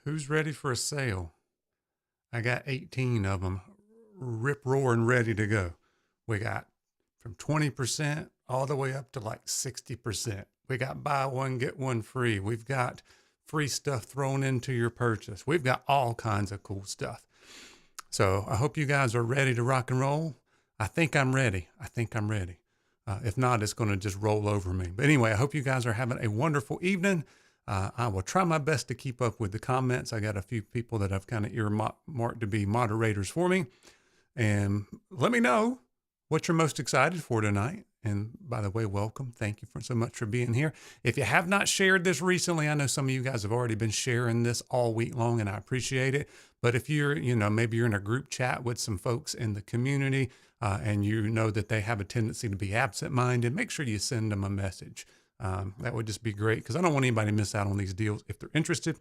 Who's ready for a sale? I got 18 of them rip roaring ready to go. We got from 20% all the way up to like 60%. We got buy one, get one free. We've got free stuff thrown into your purchase. We've got all kinds of cool stuff. So I hope you guys are ready to rock and roll. I think I'm ready. If not, it's going to just roll over me. But anyway, I hope you guys are having a wonderful evening. I will try my best to keep up with the comments. I got a few people that I've kind of earmarked to be moderators for me. And let me know what you're most excited for tonight. And by the way, welcome. Thank you so much for being here. If you have not shared this recently, I know some of you guys have already been sharing this all week long, and I appreciate it. But if you're, maybe you're in a group chat with some folks in the community, and you know that they have a tendency to be absent-minded, make sure you send them a message. That would just be great, because I don't want anybody to miss out on these deals if they're interested.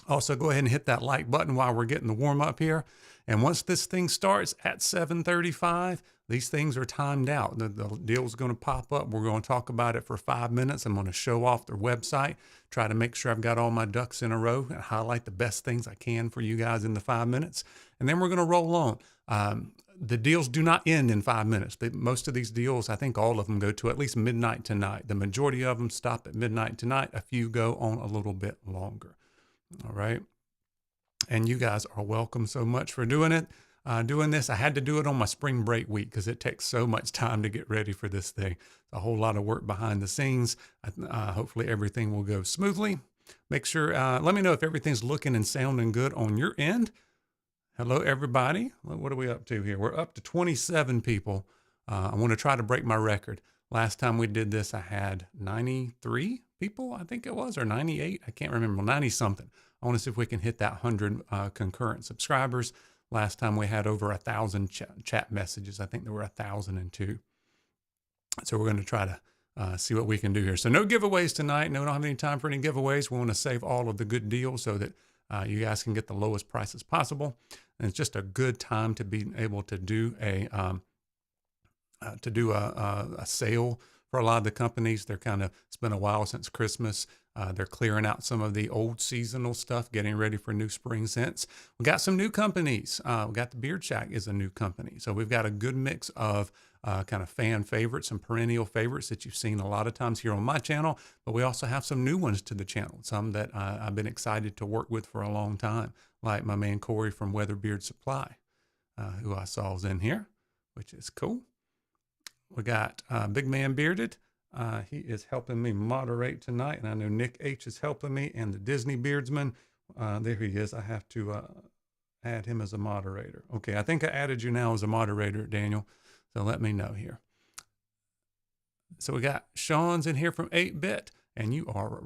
Also, go ahead and hit that like button while we're getting the warm up here. And once this thing starts at 7:35, these things are timed out. The deal's going to pop up. We're going to talk about it for 5 minutes. I'm going to show off their website, try to make sure I've got all my ducks in a row, and highlight the best things I can for you guys in the 5 minutes. And then we're going to roll on. The deals do not end in 5 minutes. Most of these deals, I think all of them go to at least midnight tonight. The majority of them stop at midnight tonight. A few go on a little bit longer. All right. And you guys are welcome so much for doing it. Doing this, I had to do it on my spring break week because it takes so much time to get ready for this thing. A whole lot of work behind the scenes. Hopefully everything will go smoothly. Make sure, let me know if everything's looking and sounding good on your end. Hello, everybody. What are we up to here? We're up to 27 people. I want to try to break my record. Last time we did this, I had 93 people, I think it was, or 98. I can't remember, 90 something. I want to see if we can hit that 100 concurrent subscribers. Last time we had over 1,000 chat messages. I think there were 1,002. So we're going to try to see what we can do here. So no giveaways tonight. No, we don't have any time for any giveaways. We want to save all of the good deals so that you guys can get the lowest prices possible. And it's just a good time to be able to do a sale for a lot of the companies. It's been a while since Christmas. They're clearing out some of the old seasonal stuff, getting ready for new spring scents. We got some new companies. We got the Beard Shack is a new company. So we've got a good mix of kind of fan favorites and perennial favorites that you've seen a lot of times here on my channel, but we also have some new ones to the channel, some that I've been excited to work with for a long time, like my man Corey from WeatherBeard Supply, who I saw is in here, which is cool. We got Big Man Bearded. He is helping me moderate tonight, and I know Nick H is helping me, and the Disney Beardsman. There he is. I have to add him as a moderator. Okay, I think I added you now as a moderator, Daniel. So let me know here. So we got Sean's in here from 8-Bit, and you are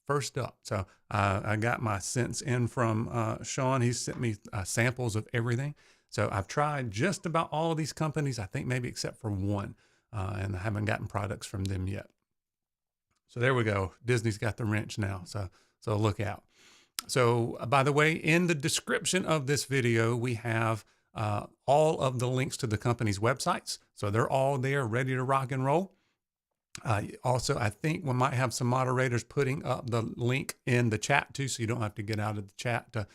first up. So I got my scents in from Sean. He sent me samples of everything. So I've tried just about all of these companies, I think maybe except for one. And I haven't gotten products from them yet. So there we go. Disney's got the wrench now. So look out. So by the way, in the description of this video, we have all of the links to the company's websites. So they're all there ready to rock and roll. Also, I think we might have some moderators putting up the link in the chat too, so you don't have to get out of the chat to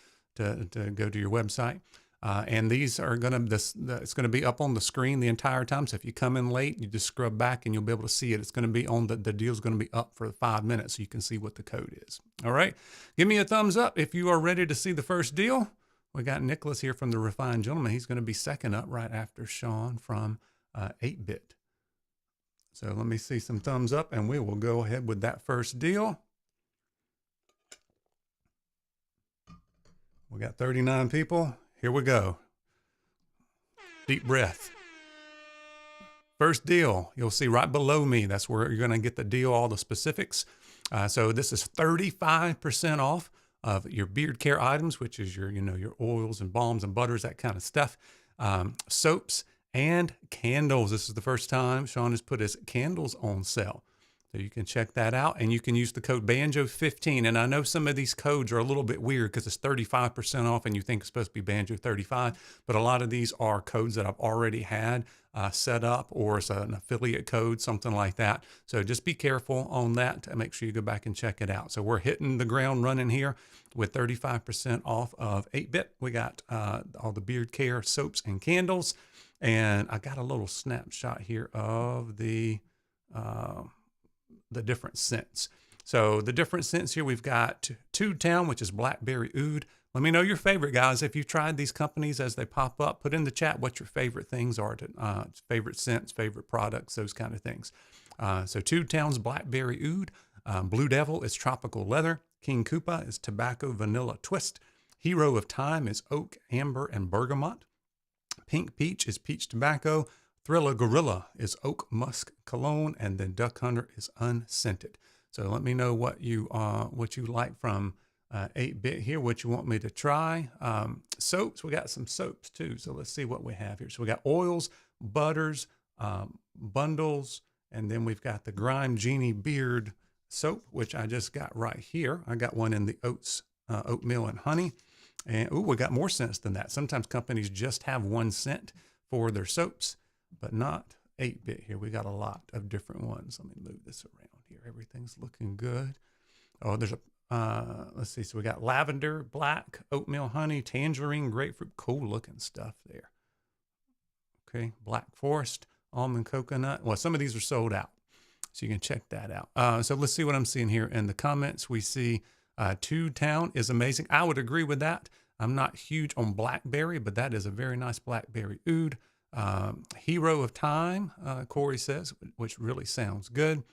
go to your website. And these are going to, it's going to be up on the screen the entire time. So if you come in late, you just scrub back and you'll be able to see it. It's going to be on the deal's going to be up for 5 minutes so you can see what the code is. All right. Give me a thumbs up if you are ready to see the first deal. We got Nicholas here from The Refined Gentleman. He's going to be second up right after Sean from 8-Bit. So let me see some thumbs up and we will go ahead with that first deal. We got 39 people. Here we go. Deep breath. First deal, you'll see right below me. That's where you're going to get the deal, all the specifics. So this is 35% off of your beard care items, which is your oils and balms and butters, that kind of stuff. Soaps and candles. This is the first time Sean has put his candles on sale. So you can check that out, and you can use the code BANJO15. And I know some of these codes are a little bit weird because it's 35% off and you think it's supposed to be BANJO35, but a lot of these are codes that I've already had set up, or it's an affiliate code, something like that. So just be careful on that and make sure you go back and check it out. So we're hitting the ground running here with 35% off of 8-bit. We got all the beard care soaps and candles. And I got a little snapshot here of the different scents. So the different scents here, we've got Two Town, which is Blackberry Oud. Let me know your favorite, guys. If you've tried these companies as they pop up, put in the chat what your favorite things are, favorite scents, favorite products, those kind of things. So Two Town's Blackberry Oud. Blue Devil is Tropical Leather. King Koopa is Tobacco Vanilla Twist. Hero of Time is Oak, Amber, and Bergamot. Pink Peach is Peach Tobacco. Thriller Gorilla is Oak Musk Cologne, and then Duck Hunter is Unscented. So let me know what you like from 8-bit here, what you want me to try. Soaps, we got some soaps too. So let's see what we have here. So we got oils, butters, bundles, and then we've got the Grime Genie Beard soap, which I just got right here. I got one in the oatmeal and honey. And ooh, we got more scents than that. Sometimes companies just have one scent for their soaps, but not 8-bit here. We got a lot of different ones. Let me move this around here. Everything's looking good. Oh, there's let's see. So we got lavender, black, oatmeal, honey, tangerine, grapefruit, cool looking stuff there. Okay. Black forest, almond, coconut. Well, some of these are sold out, so you can check that out. So let's see what I'm seeing here in the comments. We see Two Town is amazing. I would agree with that. I'm not huge on blackberry, but that is a very nice blackberry oud. Hero of Time, Corey says, which really sounds good.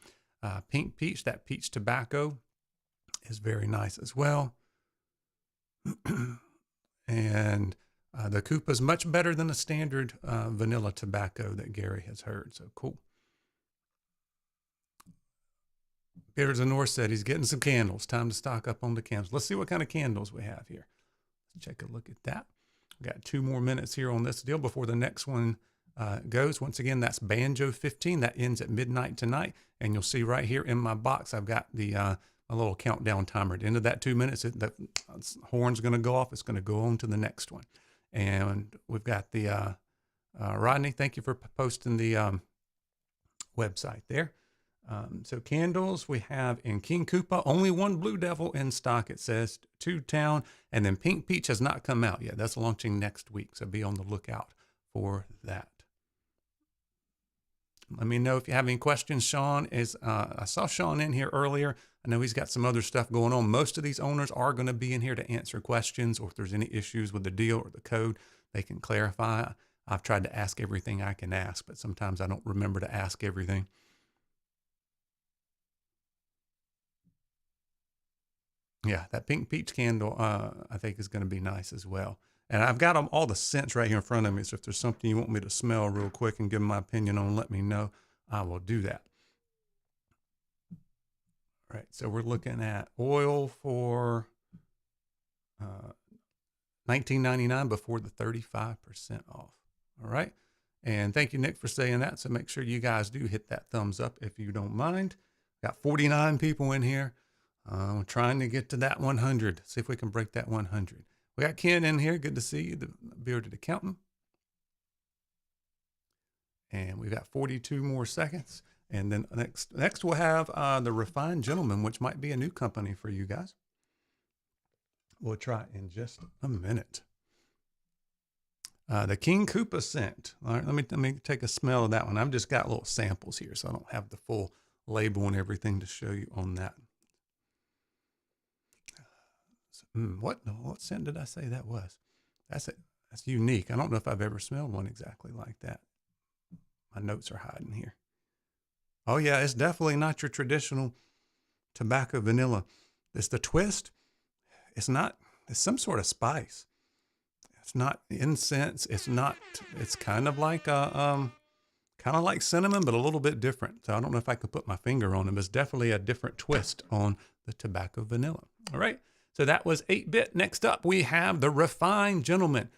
Pink Peach, that peach tobacco is very nice as well. And the Koopa is much better than a standard vanilla tobacco that Gary has heard. So cool. Beards of North said he's getting some candles. Time to stock up on the candles. Let's see what kind of candles we have here. Let's take a look at that. We got 2 more minutes here on this deal before the next one goes. Once again, that's BANJO15. That ends at midnight tonight. And you'll see right here in my box, I've got the a little countdown timer. At the end of that 2 minutes, the horn's going to go off. It's going to go on to the next one. And we've got the Rodney, thank you for posting the website there. So candles we have in King Koopa, only one Blue Devil in stock. It says Two Town, and then Pink Peach has not come out yet. That's launching next week. So be on the lookout for that. Let me know if you have any questions. Sean is, I saw Sean in here earlier. I know he's got some other stuff going on. Most of these owners are going to be in here to answer questions, or if there's any issues with the deal or the code, they can clarify. I've tried to ask everything I can ask, but sometimes I don't remember to ask everything. Yeah, that Pink Peach candle, I think is going to be nice as well. And I've got all the scents right here in front of me. So if there's something you want me to smell real quick and give my opinion on, let me know. I will do that. All right, so we're looking at oil for $19.99 before the 35% off. All right. And thank you, Nick, for saying that. So make sure you guys do hit that thumbs up if you don't mind. Got 49 people in here. We're trying to get to that 100. See if we can break that 100. We got Ken in here. Good to see you, the bearded accountant. And we've got 42 more seconds. And then next we'll have the Refined Gentleman, which might be a new company for you guys. We'll try it in just a minute. The King Koopa scent. All right, let me take a smell of that one. I've just got little samples here, so I don't have the full label and everything to show you on that. What scent did I say that was? That's unique. I don't know if I've ever smelled one exactly like that. My notes are hiding here. Oh yeah, it's definitely not your traditional tobacco vanilla. It's the twist. It's some sort of spice. It's not incense. It's kind of like cinnamon, but a little bit different. So I don't know if I could put my finger on it, but it's definitely a different twist on the tobacco vanilla. All right. So that was 8-bit. Next up, we have the Refined Gentleman,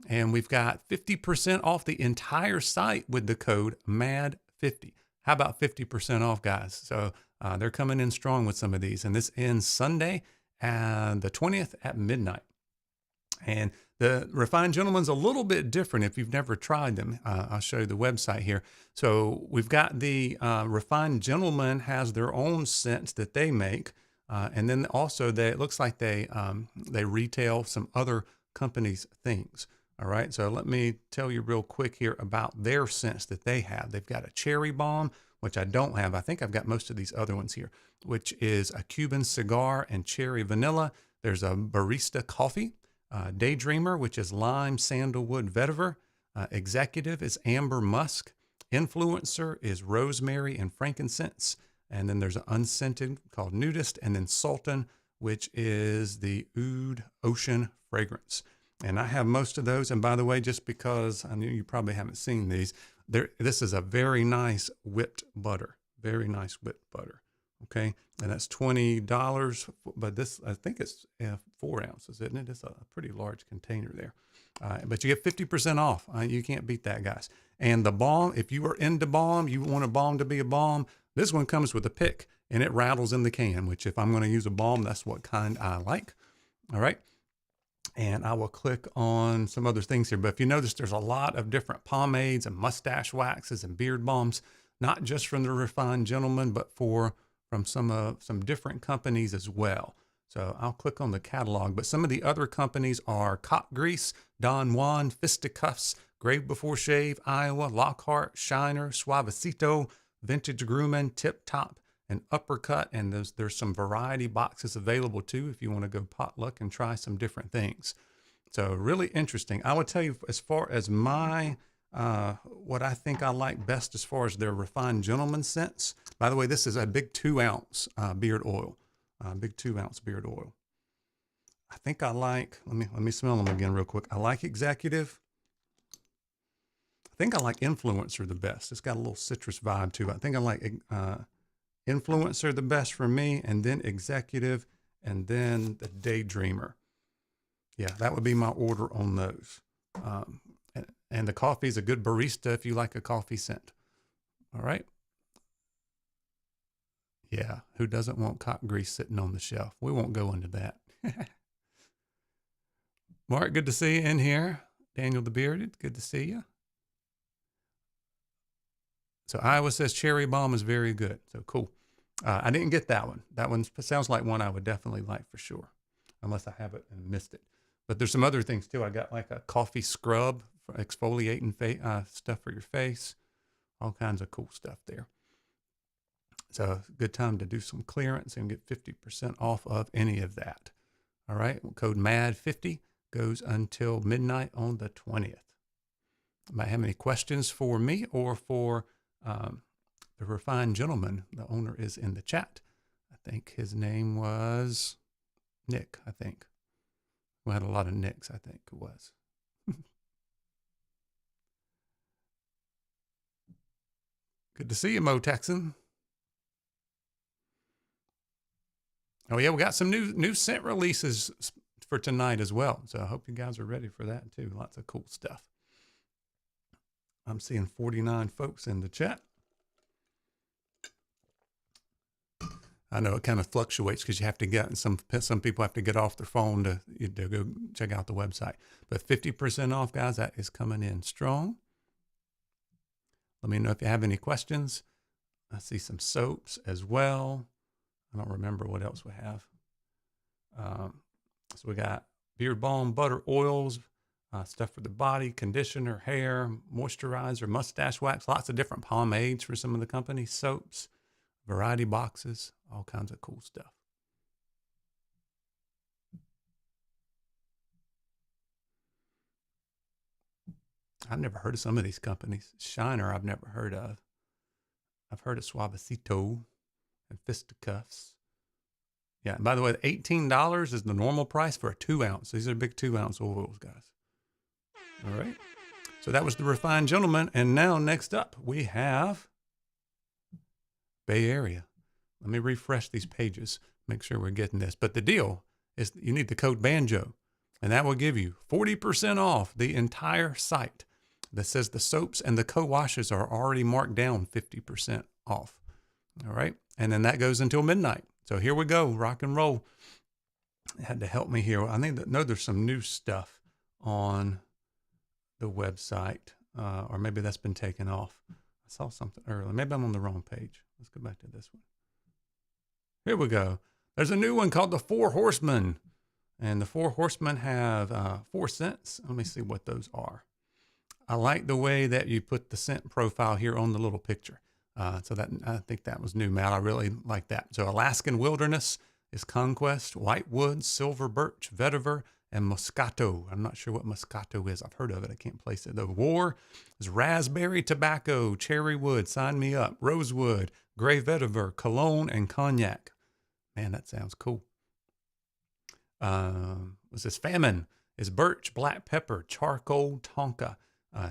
and we've got 50% off the entire site with the code MAD50. How about 50% off, guys? So They're coming in strong with some of these, and this ends Sunday and the 20th at midnight. And the Refined Gentleman's a little bit different if you've never tried them. I'll show you the website here. So we've got the Refined Gentleman has their own scents that they make. And then also it looks like they retail some other companies' things. All right. So let me tell you real quick here about their scents that they have. They've got a cherry bomb, which I don't have. I think I've got most of these other ones here, which is a Cuban cigar and cherry vanilla. There's a barista coffee. Daydreamer, which is lime, sandalwood, vetiver. Executive is amber musk. Influencer is rosemary and frankincense. And then there's an unscented called Nudist. And then Sultan, which is the oud ocean fragrance. And I have most of those. And by the way, just because I knew you probably haven't seen these, this is a very nice whipped butter. Very nice whipped butter. Okay, and that's $20, but this, I think it's 4 ounces, isn't it? It's a pretty large container there. But you get 50% off. You can't beat that, guys. And the balm, if you are into balm, you want a balm to be a balm, this one comes with a pick, and it rattles in the can, which if I'm going to use a balm, that's what kind I like. All right. And I will click on some other things here. But if you notice, there's a lot of different pomades and mustache waxes and beard balms, not just from the Refined Gentleman, but from some different companies as well. So I'll click on the catalog, but some of the other companies are Cop Grease, Don Juan, Fisticuffs, Grave Before Shave, Iowa, Lockhart, Shiner, Suavecito, Vintage Grooming, Tip Top, and Uppercut. And there's some variety boxes available too if you want to go potluck and try some different things. So really interesting. I would tell you, as far as my what I think I like best as far as their Refined Gentleman scents. By the way, this is a big 2 ounce beard oil, big 2 ounce beard oil. I think I like, let me smell them again real quick. I like Executive. I think I like Influencer the best. It's got a little citrus vibe to it. I think I like Influencer the best for me, and then Executive, and then the Daydreamer. Yeah, that would be my order on those. And the coffee is a good barista if you like a coffee scent. All right. Yeah, who doesn't want cop grease sitting on the shelf? We won't go into that. Mark, good to see you in here. Daniel the Bearded, good to see you. So Iowa says cherry bomb is very good. So cool. I didn't get that one. That one sounds like one I would definitely like for sure, unless I have it and missed it. But there's some other things too. I got like a coffee scrub for exfoliating stuff for your face. All kinds of cool stuff there. So good time to do some clearance and get 50% off of any of that. All right. Code MAD50 goes until midnight on the 20th. Might have any questions for me or for the Refined Gentleman? The owner is in the chat. I think his name was Nick, I think. We had a lot of Nicks, I think it was. Good to see you, Mo Texan. Oh yeah, we got some new scent releases for tonight as well. So I hope you guys are ready for that too. Lots of cool stuff. I'm seeing 49 folks in the chat. I know it kind of fluctuates because you have to get, some people have to get off their phone to go check out the website. But 50% off, guys, that is coming in strong. Let me know if you have any questions. I see some soaps as well. I don't remember what else we have. So we got beard balm, butter, oils, stuff for the body, conditioner, hair, moisturizer, mustache wax, lots of different pomades for some of the companies, soaps, variety boxes, all kinds of cool stuff. I've never heard of some of these companies. Shiner, I've never heard of. I've heard of Suavecito and Fisticuffs. Yeah, and by the way, $18 is the normal price for a 2 ounce. These are big 2 ounce oils, guys. All right. So that was the Refined Gentleman. And now next up, we have Bay Area. Let me refresh these pages, make sure we're getting this. But the deal is you need the code BANJO, and that will give you 40% off the entire site. That says the soaps and the co-washes are already marked down 50% off. All right. And then that goes until midnight. So here we go, rock and roll. It had to help me here. I know there's some new stuff on the website, or maybe that's been taken off. I saw something earlier. Maybe I'm on the wrong page. Let's go back to this one. Here we go. There's a new one called the 4 Horsemen. And the 4 Horsemen have 4 scents. Let me see what those are. I like the way that you put the scent profile here on the little picture. So that I think that was new, Matt. I really like that. So Alaskan Wilderness is Conquest, White Woods, Silver Birch, Vetiver, and Moscato. I'm not sure what Moscato is. I've heard of it. I can't place it. The War is Raspberry Tobacco, Cherry Wood, Sign Me Up, Rosewood, Gray Vetiver, Cologne, and Cognac. Man, that sounds cool. What's this? Famine is Birch, Black Pepper, Charcoal, Tonka,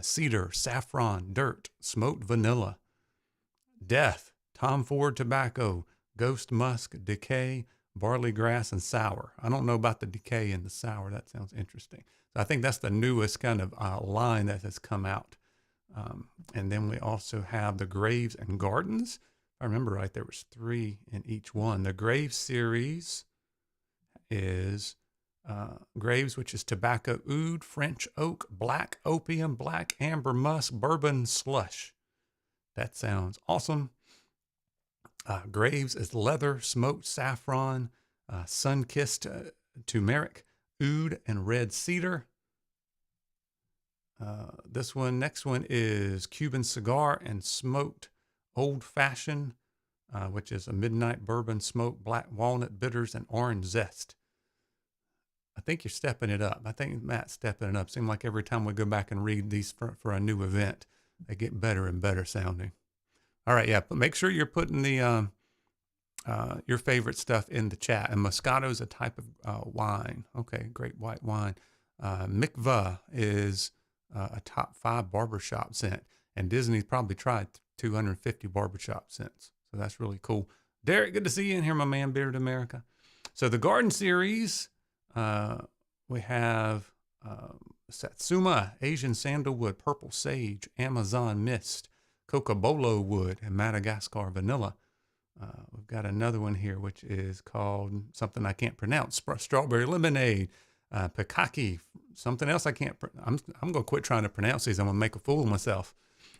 Cedar, Saffron, Dirt, Smoked Vanilla. Death, Tom Ford Tobacco, Ghost Musk, Decay, Barley Grass, and Sour. I don't know about the Decay and the Sour. That sounds interesting. So I think that's the newest kind of line that has come out. And then we also have the Graves and Gardens. If I remember right, there was 3 in each one. The Graves series is Graves, which is Tobacco Oud, French Oak, Black Opium, Black Amber Musk, Bourbon Slush. That sounds awesome. Graves is Leather, Smoked Saffron, Sun-Kissed Turmeric, Oud, and Red Cedar. Next one is Cuban Cigar and Smoked Old Fashioned, which is a Midnight Bourbon, Smoked Black Walnut Bitters, and Orange Zest. I think you're stepping it up. I think Matt's stepping it up. Seems like every time we go back and read these for a new event, they get better and better sounding. All right, yeah, but make sure you're putting the your favorite stuff in the chat. And Moscato is a type of wine. Okay, great white wine. Mikva is a top 5 barbershop scent. And Disney's probably tried 250 barbershop scents. So that's really cool. Derek, good to see you in here, my man, Bearded America. So the garden series, we have Satsuma, Asian Sandalwood, Purple Sage, Amazon Mist, Cocobolo Wood, and Madagascar Vanilla. We've got another one here, which is called something I can't pronounce. Strawberry Lemonade, Pikaki, something else I can't. I'm going to quit trying to pronounce these. I'm going to make a fool of myself.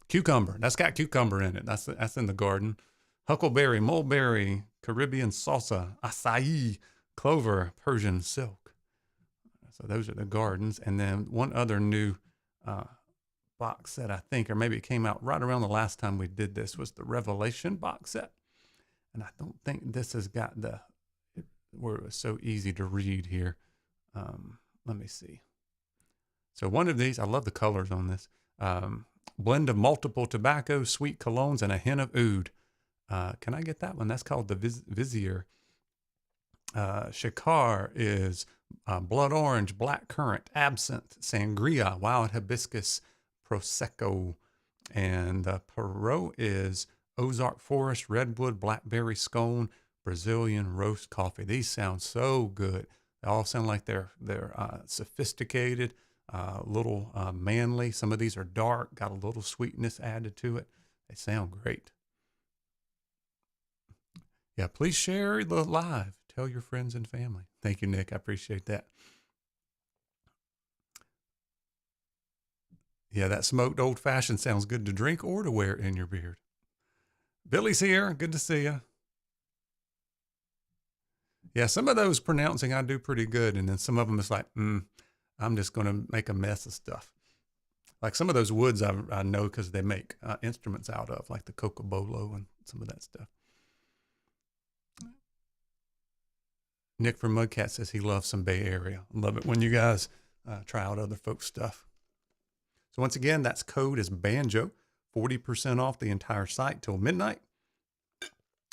Cucumber. That's got cucumber in it. That's in the garden. Huckleberry, Mulberry, Caribbean Salsa, Acai, Clover, Persian Silk. So those are the gardens. And then one other new box set, I think, or maybe it came out right around the last time we did this, was the Revelation box set. And I don't think this has got where it was so easy to read here. Let me see. So one of these, I love the colors on this. Blend of multiple tobacco, sweet colognes, and a hint of oud. Can I get that one? That's called the Vizier. Shikar is blood orange, black currant, absinthe, sangria, wild hibiscus, prosecco. And the Perot is Ozark Forest, redwood, blackberry scone, Brazilian roast coffee. These sound so good. They all sound like they're sophisticated, little manly. Some of these are dark, got a little sweetness added to it. They sound great. Yeah, please share the live. Tell your friends and family. Thank you, Nick. I appreciate that. Yeah, that smoked old fashioned sounds good to drink or to wear in your beard. Billy's here. Good to see you. Yeah, some of those pronouncing I do pretty good. And then some of them is like, I'm just going to make a mess of stuff. Like some of those woods I know because they make instruments out of, like the Cocobolo and some of that stuff. Nick from Mudcat says he loves some Bay Area. Love it when you guys try out other folks' stuff. So once again, that's code is BANJO, 40% off the entire site till midnight.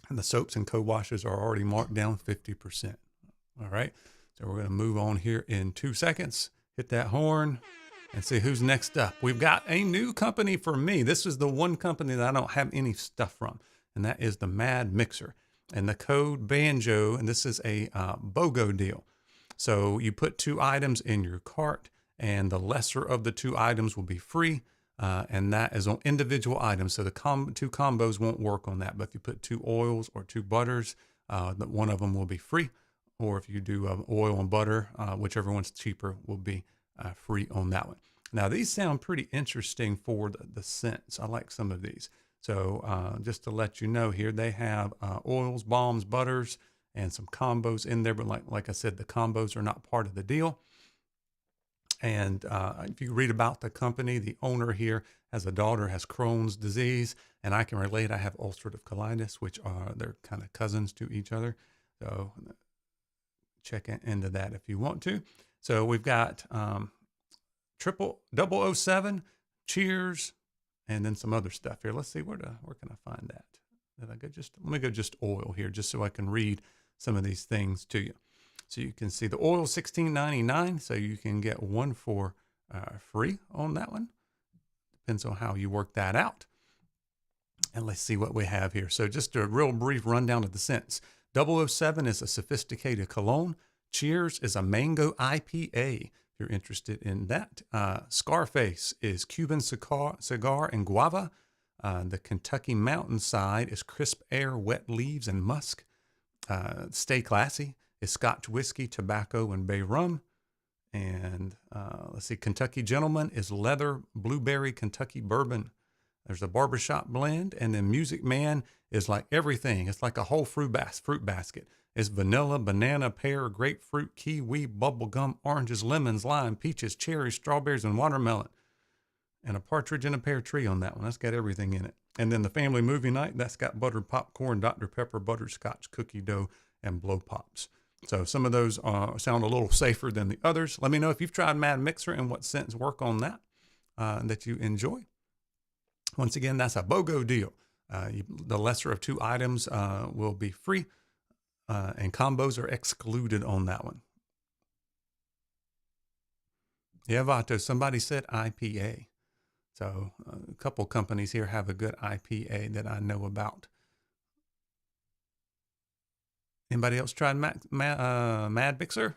And the soaps and co-washes are already marked down 50%. All right. So we're going to move on here in 2 seconds. Hit that horn and see who's next up. We've got a new company for me. This is the one company that I don't have any stuff from, and that is the Mad Mixer. And the code BANJO, and this is a BOGO deal. So you put 2 items in your cart, and the lesser of the 2 items will be free. and that is on individual items. So the two combos won't work on that. But if you put 2 oils or 2 butters, one of them will be free. Or if you do oil and butter, whichever one's cheaper will be free on that one. Now, these sound pretty interesting for the scents. I like some of these. So just to let you know here, they have oils, balms, butters, and some combos in there. But like I said, the combos are not part of the deal. And if you read about the company, the owner here has a daughter has Crohn's disease, and I can relate. I have ulcerative colitis, which they're kind of cousins to each other. So check into that if you want to. So we've got 007, Cheers, and then some other stuff here. Let's see, where can I find that? Let me go just oil here, just so I can read some of these things to you. So you can see the oil $16.99, so you can get 1 for free on that one. Depends on how you work that out. And let's see what we have here. So just a real brief rundown of the scents. 007 is a sophisticated cologne. Cheers is a mango IPA, if you're interested in that. Scarface is Cuban cigar and guava. The Kentucky Mountainside is crisp air, wet leaves, and musk. Stay Classy is Scotch whiskey, tobacco, and bay rum. And let's see, Kentucky Gentleman is leather, blueberry, Kentucky bourbon. There's a barbershop blend. And then Music Man is like everything. It's like a whole fruit basket. It's vanilla, banana, pear, grapefruit, kiwi, bubblegum, oranges, lemons, lime, peaches, cherries, strawberries, and watermelon. And a partridge in a pear tree on that one. That's got everything in it. And then the family movie night, that's got buttered popcorn, Dr. Pepper, butterscotch, cookie dough, and blow pops. So some of those sound a little safer than the others. Let me know if you've tried Mad Mixer and what scents work on that that you enjoy. Once again, that's a BOGO deal. The lesser of 2 items will be free, and combos are excluded on that one. Yeah, Vato, somebody said IPA. So a couple companies here have a good IPA that I know about. Anybody else tried Mad Mixer?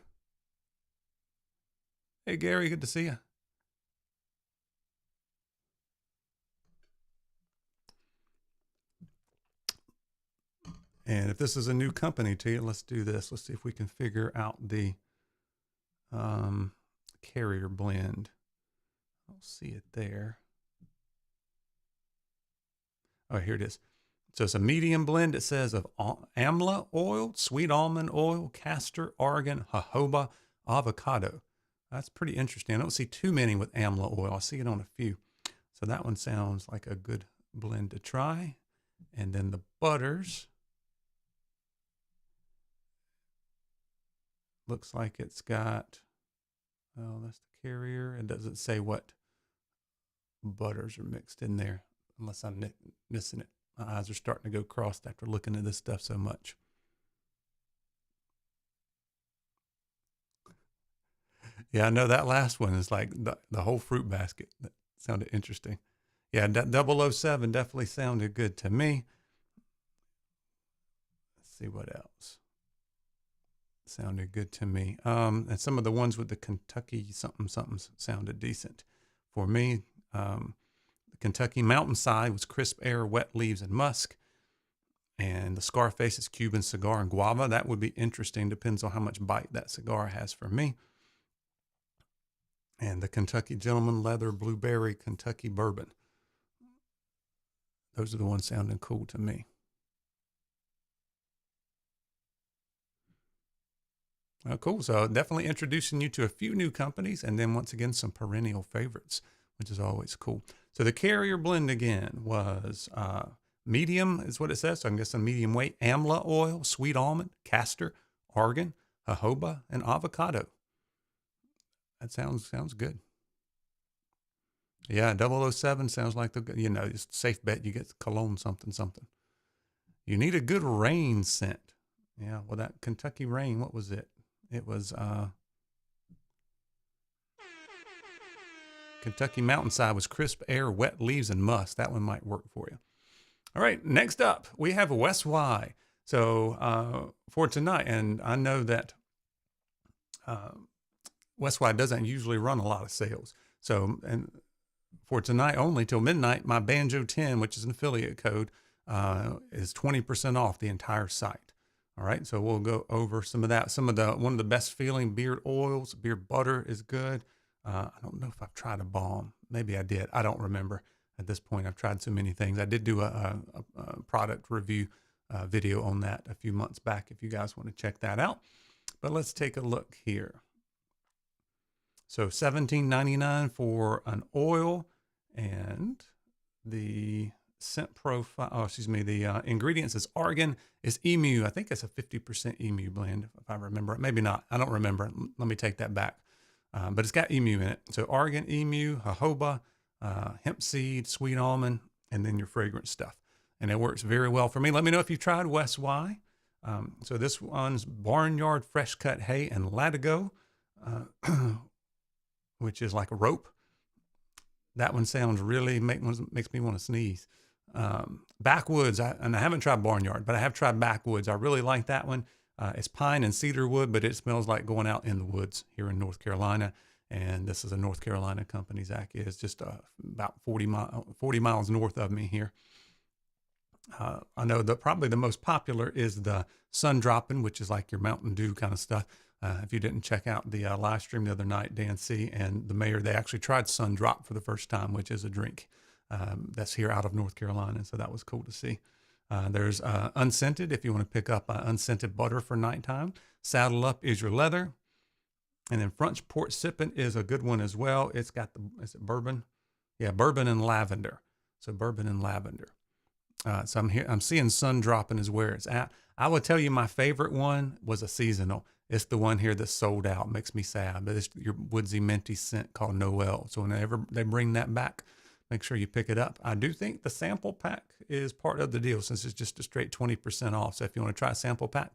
Hey, Gary, good to see you. And if this is a new company to you, let's do this. Let's see if we can figure out the carrier blend. I'll see it there. Oh, here it is. So it's a medium blend, it says, of amla oil, sweet almond oil, castor, argan, jojoba, avocado. That's pretty interesting. I don't see too many with amla oil. I see it on a few. So that one sounds like a good blend to try. And then the butters. Looks like it's got, oh, that's the carrier. It doesn't say what butters are mixed in there, unless I'm missing it. My eyes are starting to go crossed after looking at this stuff so much. Yeah, I know that last one is like the whole fruit basket. That sounded interesting. Yeah, 007 definitely sounded good to me. Let's see what else. Sounded good to me. And some of the ones with the Kentucky something sounded decent for me. The Kentucky Mountainside was crisp air, wet leaves, and musk. And the Scarface is Cuban cigar and guava. That would be interesting. Depends on how much bite that cigar has for me. And the Kentucky Gentleman leather, blueberry, Kentucky bourbon. Those are the ones sounding cool to me. Cool. So definitely introducing you to a few new companies, and then once again, some perennial favorites, which is always cool. So the carrier blend again was medium is what it says. So I guess a medium weight, amla oil, sweet almond, castor, argan, jojoba, and avocado. That sounds good. Yeah, 007 sounds like it's a safe bet you get cologne something. You need a good rain scent. Yeah, well, that Kentucky rain, what was it? It was Kentucky Mountainside was crisp air, wet leaves, and musk. That one might work for you. All right, next up, we have WesWy. So for tonight, and I know that WesWy doesn't usually run a lot of sales. So, and for tonight only till midnight, my Banjo 10, which is an affiliate code, is 20% off the entire site. All right, so we'll go over some of that. One of the best feeling beard oils, beard butter is good. I don't know if I've tried a balm. Maybe I did. I don't remember at this point. I've tried so many things. I did do a product review video on that a few months back if you guys want to check that out. But let's take a look here. So $17.99 for an oil, and the scent profile, the ingredients is argan, is emu. I think it's a 50% emu blend, if I remember. Maybe not. I don't remember. Let me take that back. But it's got emu in it. So argan, emu, jojoba, hemp seed, sweet almond, and then your fragrance stuff. And it works very well for me. Let me know if you've tried WesWy. So this one's Barnyard Fresh Cut Hay and Latigo, which is like a rope. That one sounds really, makes me want to sneeze. Backwoods, and I haven't tried Barnyard, but I have tried Backwoods. I really like that one. It's pine and cedar wood, but it smells like going out in the woods here in North Carolina. And this is a North Carolina company. Zach is just about 40 miles north of me here. I know that probably the most popular is the Sun Dropping, which is like your Mountain Dew kind of stuff. If you didn't check out the live stream the other night, Dan C. and the mayor, they actually tried Sun Drop for the first time, which is a drink that's here out of North Carolina. So that was cool to see. There's unscented, if you want to pick up unscented butter for nighttime. Saddle Up is your leather. And then Front Porch Sippin' is a good one as well. It's got is it bourbon? Yeah, bourbon and lavender. So bourbon and lavender. So I'm seeing Sun Dropping is where it's at. I would tell you my favorite one was a seasonal. It's the one here that's sold out. Makes me sad, but it's your woodsy minty scent called Noel. So whenever they bring that back, make sure you pick it up. I do think the sample pack is part of the deal since it's just a straight 20% off. So if you want to try a sample pack,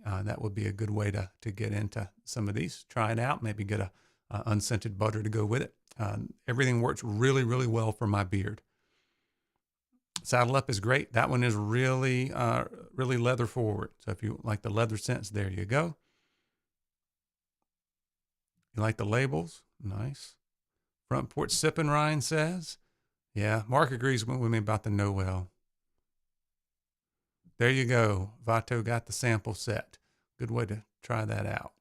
that would be a good way to get into some of these. Try it out. Maybe get a unscented butter to go with it. Everything works really, really well for my beard. Saddle Up is great. That one is really, really leather forward. So if you like the leather scents, there you go. You like the labels? Nice. Front Porch Sippin', Ryan says. Yeah, Mark agrees with me about the Noel. There you go. Vato got the sample set. Good way to try that out.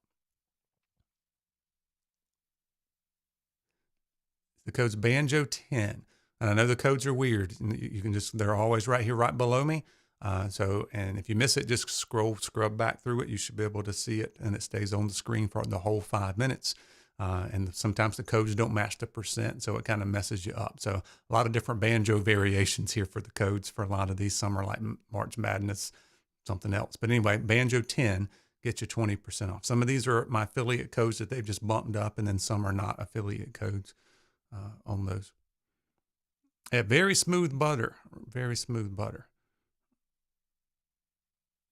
The code's Banjo10. And I know the codes are weird. You can they're always right here, right below me. And if you miss it, just scrub back through it. You should be able to see it, and it stays on the screen for the whole 5 minutes. And sometimes the codes don't match the percent, so it kind of messes you up. So a lot of different banjo variations here for the codes for a lot of these. Some are like March Madness, something else. But anyway, Banjo 10 gets you 20% off. Some of these are my affiliate codes that they've just bumped up, and then some are not affiliate codes on those. Yeah, very smooth butter, very smooth butter.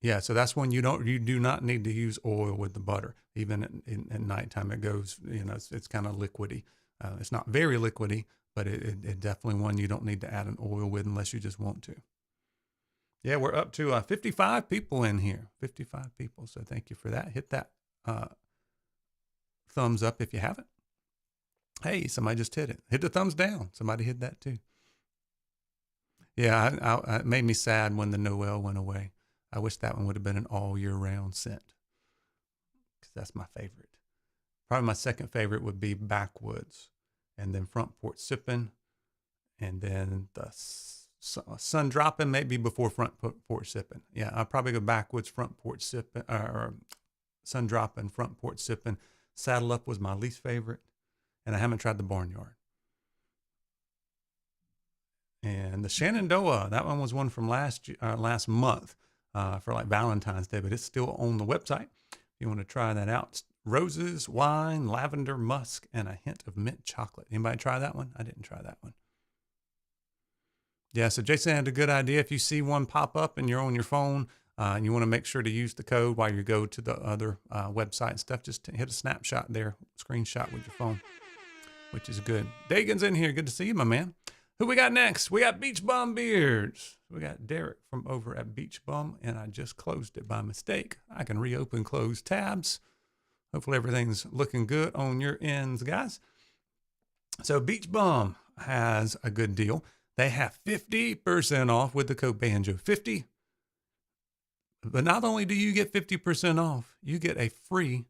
Yeah, so that's when you do not need to use oil with the butter. Even at nighttime, it goes, it's kind of liquidy. It's not very liquidy, but it definitely one you don't need to add an oil with unless you just want to. Yeah, we're up to 55 people in here, 55 people. So thank you for that. Hit that thumbs up if you haven't. Hey, somebody just hit it. Hit the thumbs down. Somebody hit that too. Yeah, it made me sad when the Noel went away. I wish that one would have been an all year round scent, because that's my favorite. Probably my second favorite would be Backwoods, and then Front Porch Sippin', and then the Sun Dropping maybe before Front Porch Sippin'. Yeah, I'll probably go Backwoods, Front Porch Sippin', or Sun Dropping, Front Porch Sippin'. Saddle Up was my least favorite, and I haven't tried the Barnyard. And the Shenandoah, that one was one from last month. For like Valentine's Day, but it's still on the website. If you want to try that out, it's roses, wine, lavender, musk, and a hint of mint chocolate. Anybody try that one? I didn't try that one. Yeah, so Jason had a good idea. If you see one pop up and you're on your phone and you want to make sure to use the code while you go to the other website and stuff, just hit a snapshot there, screenshot with your phone, which is good. Dagan's in here. Good to see you, my man. Who we got next? We got Beach Bum Beards. We got Derek from over at Beach Bum, and I just closed it by mistake. I can reopen closed tabs. Hopefully everything's looking good on your ends, guys. So Beach Bum, has a good deal. They have 50% off with the code Banjo 50. But not only do you get 50% off, you get a free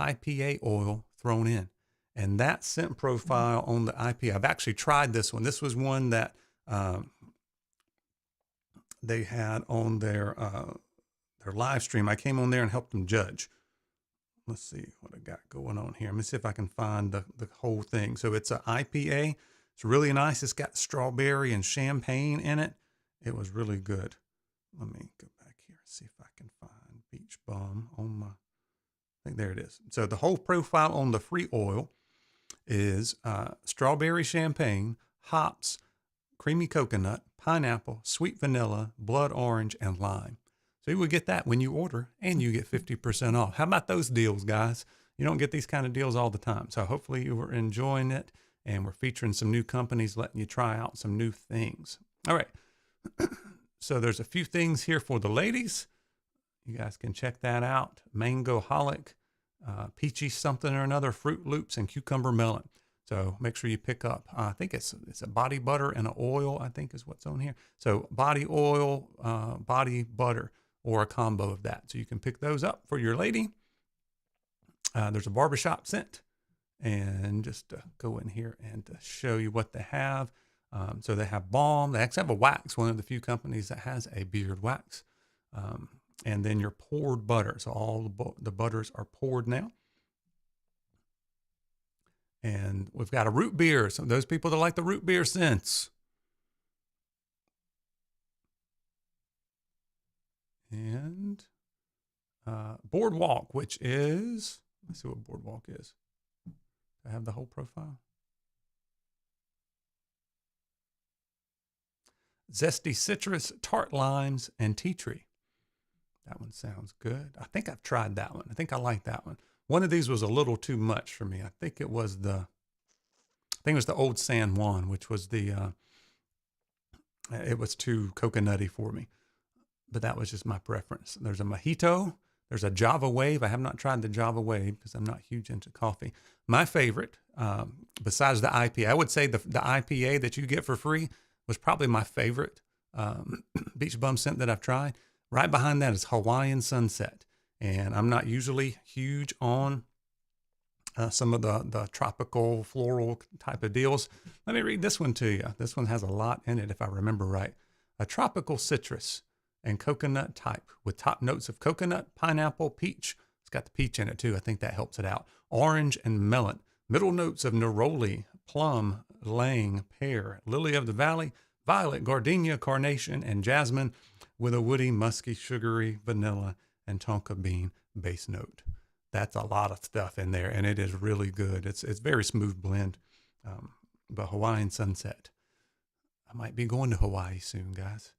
IPA oil thrown in. And that scent profile on the IPA, I've actually tried this one. This was one that they had on their live stream. I came on there and helped them judge. Let's see what I got going on here. Let me see if I can find the whole thing. So it's an IPA. It's really nice. It's got strawberry and champagne in it. It was really good. Let me go back here, see if I can find Beach Bum on my, I think there it is. So the whole profile on the free oil is strawberry champagne, hops, creamy coconut, pineapple, sweet vanilla, blood orange, and lime. So you would get that when you order, and you get 50% off. How about those deals, guys? You don't get these kind of deals all the time. So hopefully you were enjoying it, and we're featuring some new companies, letting you try out some new things. All right. So there's a few things here for the ladies. You guys can check that out. Mango Holic, peachy something or another, Fruit Loops, and cucumber melon. So make sure you pick up, I think it's a body butter and an oil, I think is what's on here. So body oil, body butter, or a combo of that. So you can pick those up for your lady. There's a barbershop scent. And just to go in here and to show you what they have. So they have balm. They actually have a wax, one of the few companies that has a beard wax. And then your poured butter. So all the butters are poured now. And we've got a root beer. So those people that like the root beer scents. And Boardwalk, which is, let's see what Boardwalk is. I have the whole profile. Zesty citrus, tart limes, and tea tree. That one sounds good. I think I've tried that one. I think I like that one. One of these was a little too much for me. I think it was the old San Juan, which was it was too coconutty for me. But that was just my preference. There's a mojito. There's a Java Wave. I have not tried the Java Wave because I'm not huge into coffee. My favorite, besides the IPA, I would say the IPA that you get for free was probably my favorite Beach Bum scent that I've tried. Right behind that is Hawaiian Sunset. And I'm not usually huge on some of the tropical floral type of deals. Let me read this one to you. This one has a lot in it, if I remember right. A tropical citrus and coconut type with top notes of coconut, pineapple, peach. It's got the peach in it too. I think that helps it out. Orange and melon. Middle notes of neroli, plum, lang, pear, lily of the valley, violet, gardenia, carnation, and jasmine with a woody, musky, sugary, vanilla, and tonka bean base note. That's a lot of stuff in there, and it is really good. It's very smooth blend. But Hawaiian Sunset. I might be going to Hawaii soon, guys.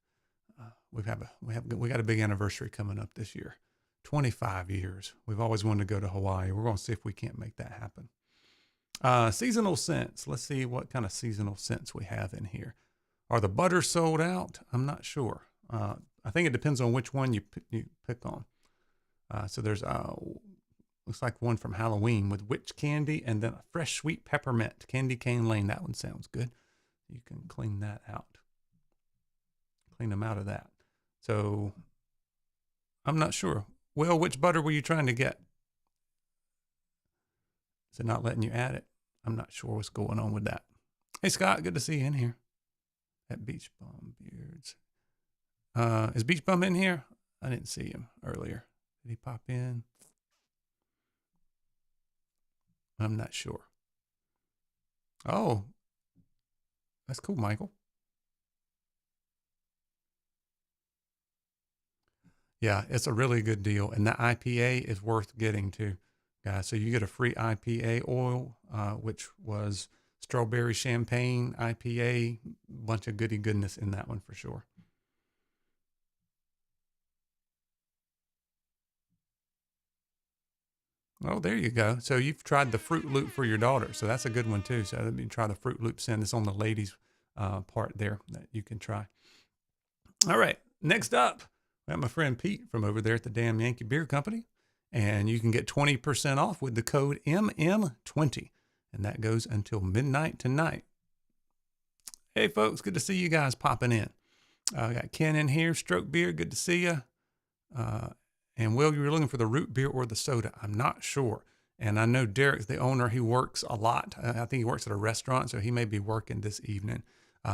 We got a big anniversary coming up this year. 25 years. We've always wanted to go to Hawaii. We're going to see if we can't make that happen. Seasonal scents. Let's see what kind of seasonal scents we have in here. Are the butters sold out? I'm not sure. I think it depends on which one you pick on. So there's looks like one from Halloween with witch candy and then a fresh sweet peppermint candy cane lane. That one sounds good. You can clean that out. Clean them out of that. So I'm not sure. Well, which butter were you trying to get? Is it not letting you add it? I'm not sure what's going on with that. Hey, Scott, good to see you in here at Beach Bum Beards. Is Beach Bum in here? I didn't see him earlier. Did he pop in? I'm not sure. Oh, that's cool, Michael. Yeah, it's a really good deal. And the IPA is worth getting too, guys. So you get a free IPA oil, which was strawberry champagne IPA, bunch of goody goodness in that one for sure. Oh, there you go. So you've tried the Fruit Loop for your daughter. So that's a good one too. So let me try the Fruit Loop scent. It's on the ladies part there that you can try. All right. Next up, I got my friend Pete from over there at the damn Yankee Beard Company. And you can get 20% off with the code MM20. And that goes until midnight tonight. Hey folks, good to see you guys popping in. I got Ken in here, Stroke Beard, good to see you. And Will, you were looking for the root beer or the soda? I'm not sure. And I know Derek's the owner. He works a lot. I think he works at a restaurant, so he may be working this evening.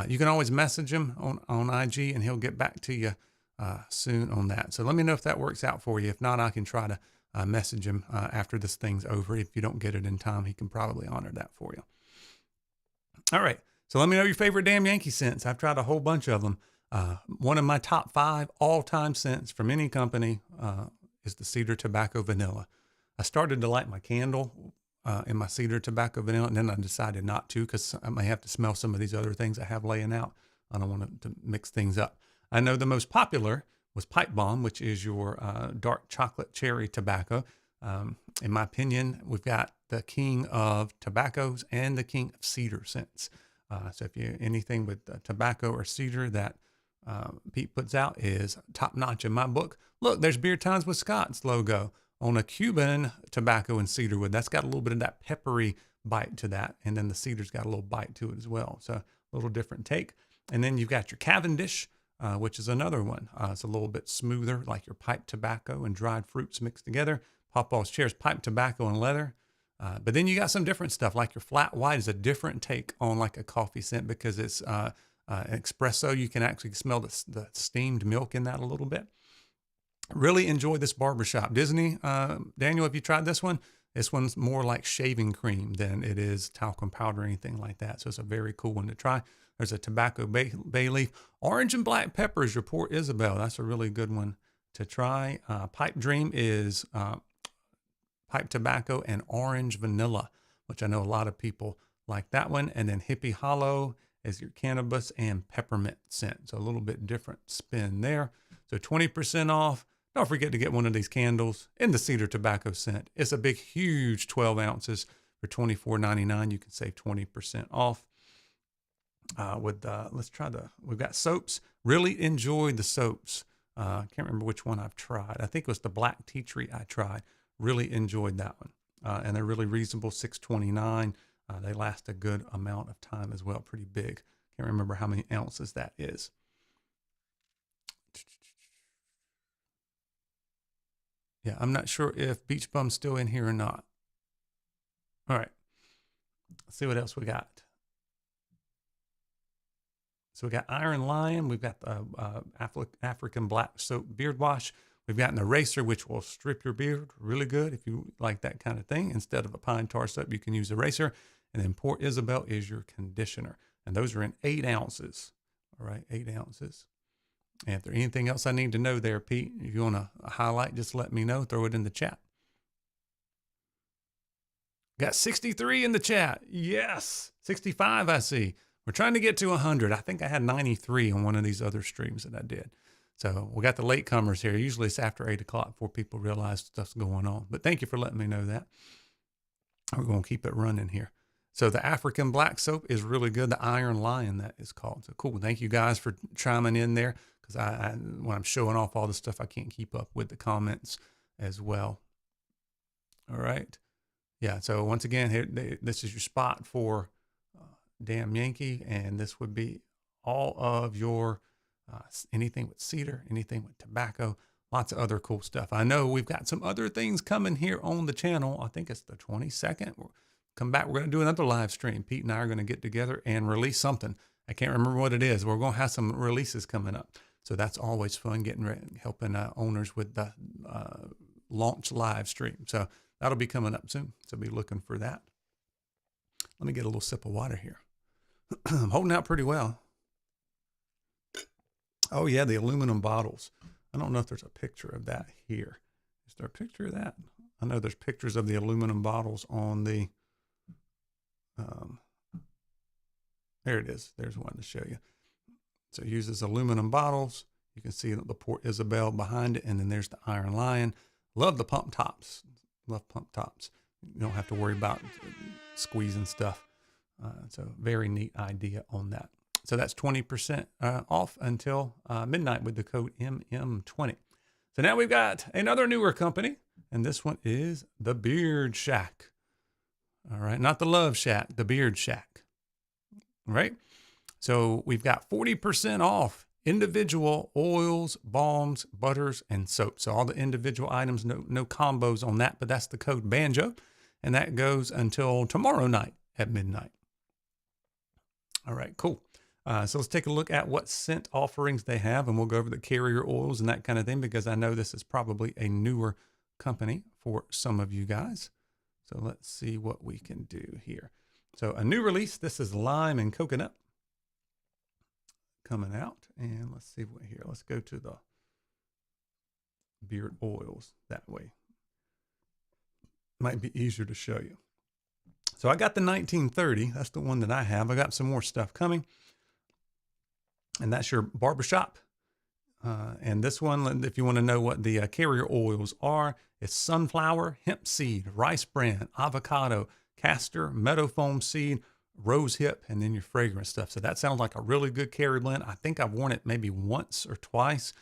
You can always message him on IG, and he'll get back to you soon on that. So let me know if that works out for you. If not, I can try to message him after this thing's over. If you don't get it in time, he can probably honor that for you. All right. So let me know your favorite damn Yankee scents. I've tried a whole bunch of them. One of my top 5 all-time scents from any company is the Cedar Tobacco Vanilla. I started to light my candle in my Cedar Tobacco Vanilla, and then I decided not to because I may have to smell some of these other things I have laying out. I don't want to mix things up. I know the most popular was Pipe Bomb, which is your dark chocolate cherry tobacco. In my opinion, we've got the king of tobaccos and the king of cedar scents. So if you anything with tobacco or cedar that Pete puts out is top notch in my book. Look, there's Beer Times with Scott's logo on a Cuban tobacco and cedar wood. That's got a little bit of that peppery bite to that. And then the cedar's got a little bite to it as well. So a little different take. And then you've got your Cavendish, which is another one. It's a little bit smoother, like your pipe tobacco and dried fruits mixed together. Pawpaw's Chair's pipe tobacco and leather. But then you got some different stuff, like your flat white is a different take on like a coffee scent because it's espresso. You can actually smell the steamed milk in that a little bit. Really enjoy this barbershop. Disney, Daniel, have you tried this one? This one's more like shaving cream than it is talcum powder or anything like that. So it's a very cool one to try. There's a tobacco bay leaf. Orange and black pepper is your Port Isabel. That's a really good one to try. Pipe Dream is pipe tobacco and orange vanilla, which I know a lot of people like that one. And then Hippie Hollow is your cannabis and peppermint scent. So a little bit different spin there. So 20% off. Don't forget to get one of these candles in the cedar tobacco scent. It's a big, huge 12 ounces for $24.99. You can save 20% off. Let's try we've got soaps. Really enjoyed the soaps. I can't remember which one I've tried. I think it was the black tea tree I tried. Really enjoyed that one. And they're really reasonable, $6.29. They last a good amount of time as well. Pretty big. Can't remember how many ounces that is. Yeah, I'm not sure if Beach Bum's still in here or not. All right. Let's see what else we got. So we got Iron Lion. We've got the African Black Soap Beard Wash. We've got an eraser, which will strip your beard really good if you like that kind of thing. Instead of a pine tar soap, you can use eraser. And then Port Isabel is your conditioner. And those are in 8 ounces. All right, 8 ounces. And if there's anything else I need to know there, Pete, if you want to highlight, just let me know. Throw it in the chat. Got 63 in the chat. Yes. 65, I see. We're trying to get to 100. I think I had 93 on one of these other streams that I did. So we got the latecomers here. Usually it's after 8 o'clock before people realize stuff's going on. But thank you for letting me know that. We're going to keep it running here. So the African Black Soap is really good. The Iron Lion, that is called. So cool. Thank you guys for chiming in there. Because when I'm showing off all the stuff, I can't keep up with the comments as well. All right. Yeah. So once again, here, this is your spot for Damn Yankee. And this would be all of your anything with cedar, anything with tobacco, lots of other cool stuff. I know we've got some other things coming here on the channel. I think it's the 22nd. We'll come back. We're going to do another live stream. Pete and I are going to get together and release something. I can't remember what it is. We're going to have some releases coming up. So that's always fun, helping owners with the launch live stream. So that'll be coming up soon. So be looking for that. Let me get a little sip of water here. I'm holding out pretty well. Oh yeah, the aluminum bottles. I don't know if there's a picture of that here. Is there a picture of that? I know there's pictures of the aluminum bottles on the, there it is. There's one to show you. So it uses aluminum bottles. You can see the Port Isabel behind it. And then there's the Iron Lion. Love the pump tops. Love pump tops. You don't have to worry about squeezing stuff. So very neat idea on that. So that's 20% off until midnight with the code MM20. So now we've got another newer company. And this one is the Beard Shack. All right. Not the Love Shack, the Beard Shack. All right. So we've got 40% off individual oils, balms, butters, and soaps. So all the individual items, no combos on that, but that's the code BANJO. And that goes until tomorrow night at midnight. All right, cool. So let's take a look at what scent offerings they have, and we'll go over the carrier oils and that kind of thing, because I know this is probably a newer company for some of you guys. So let's see what we can do here. So a new release, this is lime and coconut coming out. And let's see what here. Let's go to the beard oils that way. Might be easier to show you. So I got the 1930. That's the one that I have. I got some more stuff coming. And that's your barbershop. And this one, if you want to know what the carrier oils are, it's sunflower, hemp seed, rice bran, avocado, castor, meadow foam seed, rose hip, and then your fragrance stuff. So that sounds like a really good carrier blend. I think I've worn it maybe once or twice.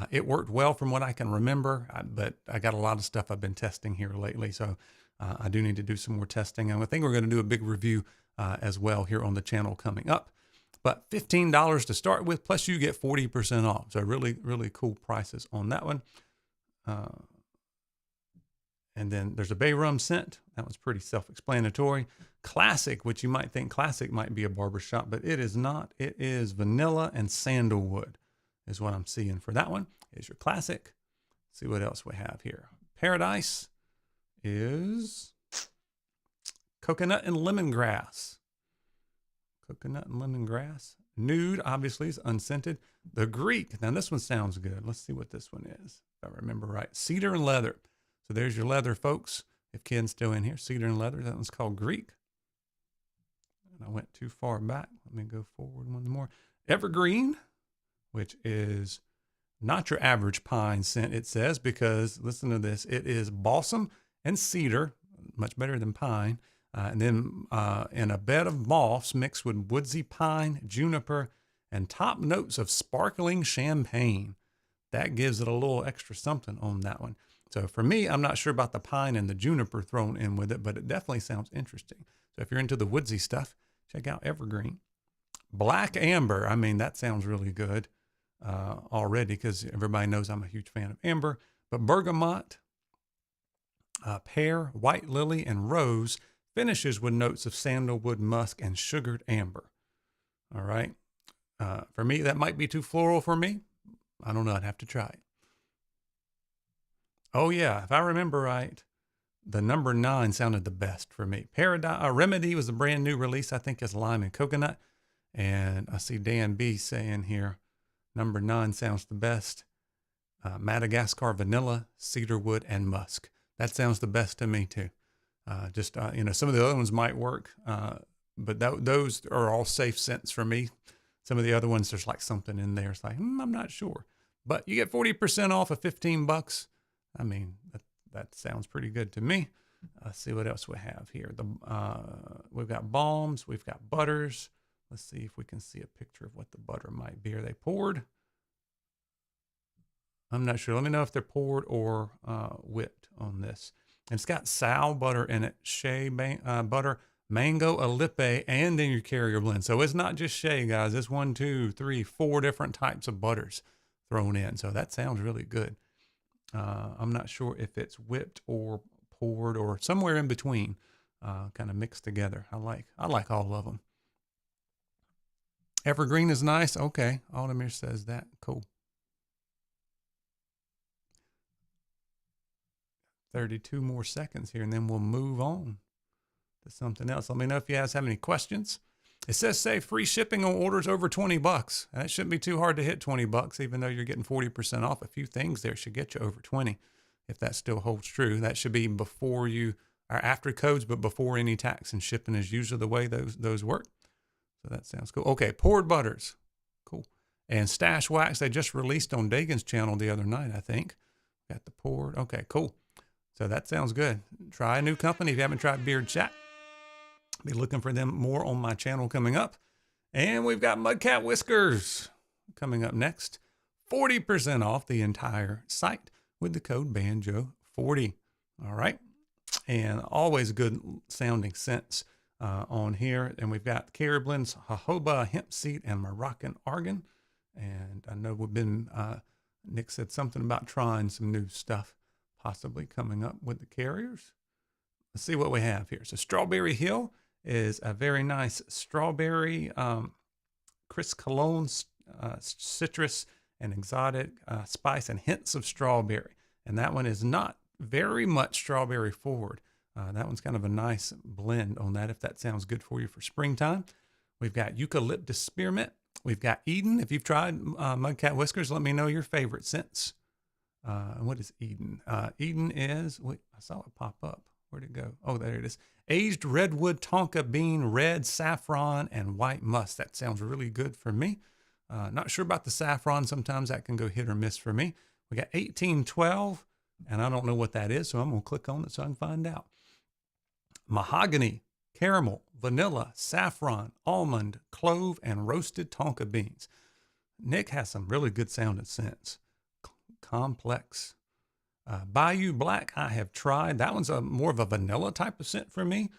It worked well from what I can remember, but I got a lot of stuff I've been testing here lately. So I do need to do some more testing. And I think we're going to do a big review as well here on the channel coming up. But $15 to start with, plus you get 40% off. So really, really cool prices on that one. And then there's a bay rum scent. That one's pretty self-explanatory. Classic, which you might think classic might be a barbershop, but it is not. It is vanilla and sandalwood is what I'm seeing for that one. Is your classic. Let's see what else we have here. Paradise is coconut and lemongrass. Coconut and lemongrass. Nude, obviously, is unscented. The Greek. Now, this one sounds good. Let's see what this one is, if I remember right. Cedar and leather. So there's your leather, folks. If Ken's still in here, cedar and leather. That one's called Greek. And I went too far back. Let me go forward one more. Evergreen, which is not your average pine scent, it says, because listen to this. It is balsam and cedar, much better than pine. And then in a bed of moss mixed with woodsy pine, juniper, and top notes of sparkling champagne. That gives it a little extra something on that one. So for me, I'm not sure about the pine and the juniper thrown in with it, but it definitely sounds interesting. So if you're into the woodsy stuff, check out Evergreen. Black amber. I mean, that sounds really good already, because everybody knows I'm a huge fan of amber. But bergamot, pear, white lily, and rose finishes with notes of sandalwood, musk, and sugared amber. All right. For me, that might be too floral for me. I don't know. I'd have to try it. Oh, yeah. If I remember right, the number 9 sounded the best for me. Remedy was a brand new release. I think it's lime and coconut. And I see Dan B saying here, number 9 sounds the best. Madagascar vanilla, cedarwood, and musk. That sounds the best to me too. You know, some of the other ones might work, but those are all safe scents for me. Some of the other ones, there's like something in there. It's like, I'm not sure. But you get 40% off of $15. I mean, that sounds pretty good to me. Let's see what else we have here. We've got balms. We've got butters. Let's see if we can see a picture of what the butter might be. Are they poured? I'm not sure. Let me know if they're poured or whipped on this. And it's got sow butter in it, shea butter, mango alipe, and then your carrier blend. So it's not just shea, guys. It's 1, 2, 3, 4 different types of butters thrown in. So that sounds really good. I'm not sure if it's whipped or poured or somewhere in between, kind of mixed together. I like all of them. Evergreen is nice. Okay. Aldemir says that. Cool. 32 more seconds here, and then we'll move on to something else. Let me know if you guys have any questions. It says save free shipping on orders over $20. That shouldn't be too hard to hit $20, even though you're getting 40% off. A few things there should get you over 20, if that still holds true. That should be before you are after codes, but before any tax and shipping is usually the way those work. So that sounds cool. Okay, poured butters. Cool. And stash wax, they just released on Dagan's channel the other night, I think. Got the poured. Okay, cool. So that sounds good. Try a new company if you haven't tried Beard Chat. Be looking for them more on my channel coming up. And we've got Mudcat Whiskers coming up next. 40% off the entire site with the code BANJO40. All right. And always good sounding scents. on here. And we've got Carrier Blends, jojoba, hemp seed, and Moroccan argan. And I know we've been, Nick said something about trying some new stuff possibly coming up with the carriers. Let's see what we have here. So Strawberry Hill is a very nice strawberry, Chris Cologne, citrus and exotic spice and hints of strawberry. And that one is not very much strawberry forward. That one's kind of a nice blend on that, if that sounds good for you for springtime. We've got Eucalyptus Spearmint. We've got Eden. If you've tried Mudcat Whiskers, let me know your favorite scents. What is Eden? Eden is, wait, I saw it pop up. Where'd it go? Oh, there it is. Aged redwood, tonka bean, red saffron, and white musk. That sounds really good for me. Not sure about the saffron. Sometimes that can go hit or miss for me. We got 1812, and I don't know what that is, so I'm going to click on it so I can find out. Mahogany, caramel, vanilla, saffron, almond, clove, and roasted tonka beans. Nick has some really good sounding scents. Complex. Bayou Black, I have tried. That one's more of a vanilla type of scent for me.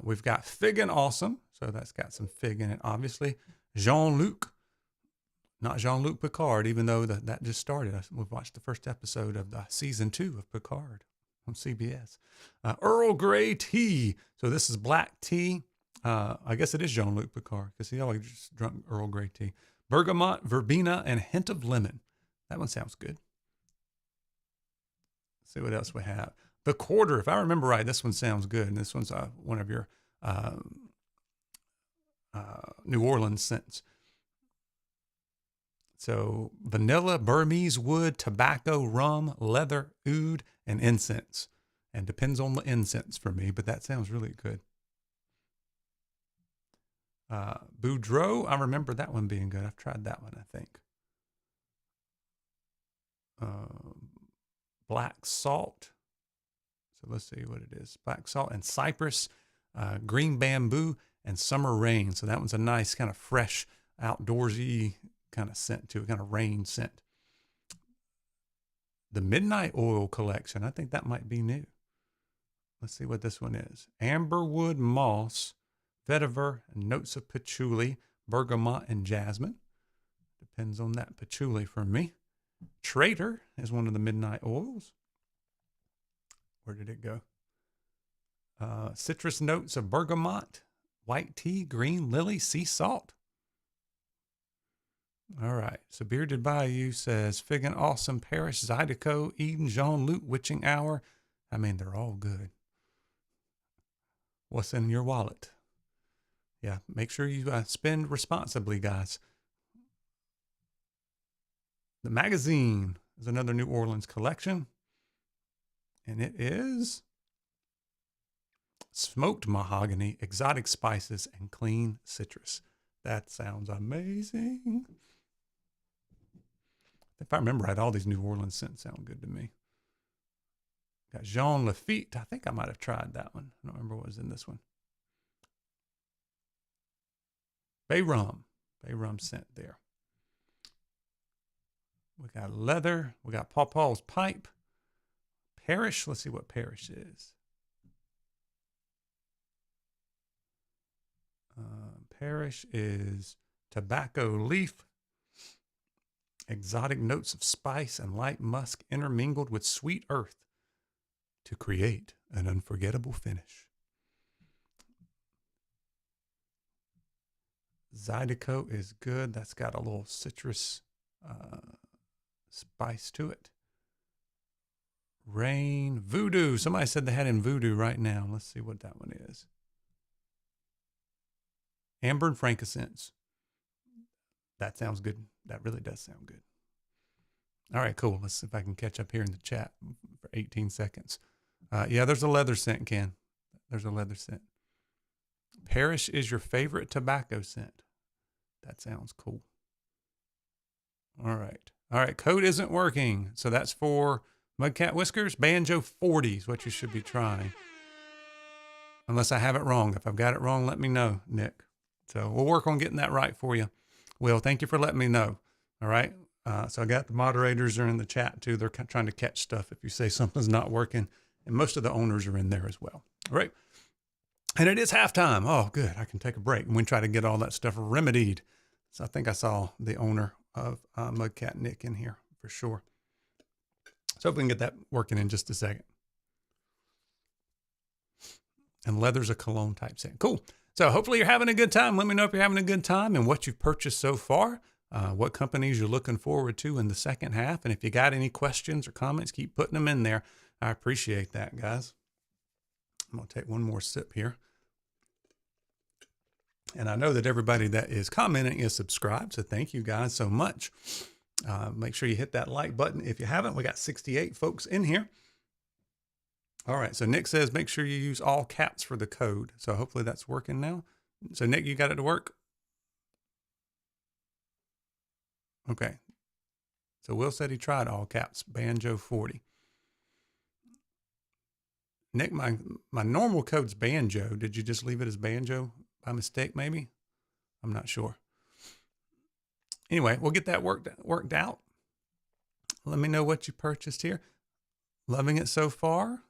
We've got Fig and Awesome, so that's got some fig in it, obviously. Jean-Luc, not Jean-Luc Picard, even though that just started. We've watched the first episode of the season 2 of Picard on CBS. Earl Grey tea. So this is black tea. I guess it is Jean-Luc Picard because he always just drunk Earl Grey tea. Bergamot, verbena, and hint of lemon. That one sounds good. Let's see what else we have. The Quarter. If I remember right, this one sounds good. And this one's one of your New Orleans scents. So vanilla, Burmese wood, tobacco, rum, leather, oud, and incense. And depends on the incense for me, but that sounds really good. Boudreaux, I remember that one being good. I've tried that one, I think. Black salt. So let's see what it is. Black salt and cypress, green bamboo, and summer rain. So that one's a nice kind of fresh, outdoorsy kind of scent to it, kind of rain scent. The Midnight Oil Collection. I think that might be new. Let's see what this one is. Amberwood moss, vetiver, and notes of patchouli, bergamot, and jasmine. Depends on that patchouli for me. Trader is one of the midnight oils. Where did it go? Citrus notes of bergamot, white tea, green lily, sea salt. All right. So Bearded Bayou says Fig and Awesome, Parish, Zydeco, Eden, Jean-Luc, Witching Hour. I mean, they're all good. What's in your wallet? Yeah, make sure you spend responsibly, guys. The Magazine is another New Orleans collection. And it is smoked mahogany, exotic spices, and clean citrus. That sounds amazing. If I remember right, all these New Orleans scents sound good to me. Got Jean Lafitte. I think I might have tried that one. I don't remember what was in this one. Bay rum scent there. We got leather. We got Paw Paw's pipe. Parish. Let's see what Parish is. Parish is tobacco leaf, exotic notes of spice and light musk intermingled with sweet earth to create an unforgettable finish. Zydeco is good. That's got a little citrus spice to it. Rain, Voodoo. Somebody said they had in Voodoo right now. Let's see what that one is. Amber and frankincense. That sounds good. That really does sound good. All right, cool. Let's see if I can catch up here in the chat for 18 seconds. Yeah, there's a leather scent, Ken. There's a leather scent. Parish is your favorite tobacco scent. That sounds cool. All right. All right, code isn't working. So that's for Mudcat Whiskers. Banjo 40 is what you should be trying. Unless I have it wrong. If I've got it wrong, let me know, Nick. So we'll work on getting that right for you. Will, thank you for letting me know. All right. So I got the moderators are in the chat too. They're trying to catch stuff if you say something's not working. And most of the owners are in there as well. All right. And it is halftime. Oh, good. I can take a break and we try to get all that stuff remedied. So I think I saw the owner of Mudcat Nick in here for sure. So hope we can get that working in just a second. And leather's a cologne type scent. Cool. So hopefully you're having a good time. Let me know if you're having a good time and what you've purchased so far, what companies you're looking forward to in the second half. And if you got any questions or comments, keep putting them in there. I appreciate that, guys. I'm going to take one more sip here. And I know that everybody that is commenting is subscribed. So thank you guys so much. Make sure you hit that like button. If you haven't, we got 68 folks in here. All right. So Nick says, make sure you use all caps for the code. So hopefully that's working now. So Nick, you got it to work? Okay. So Will said he tried all caps, Banjo 40. Nick, my normal code's Banjo. Did you just leave it as Banjo by mistake, maybe? I'm not sure. Anyway, we'll get that worked out. Let me know what you purchased here. Loving it so far?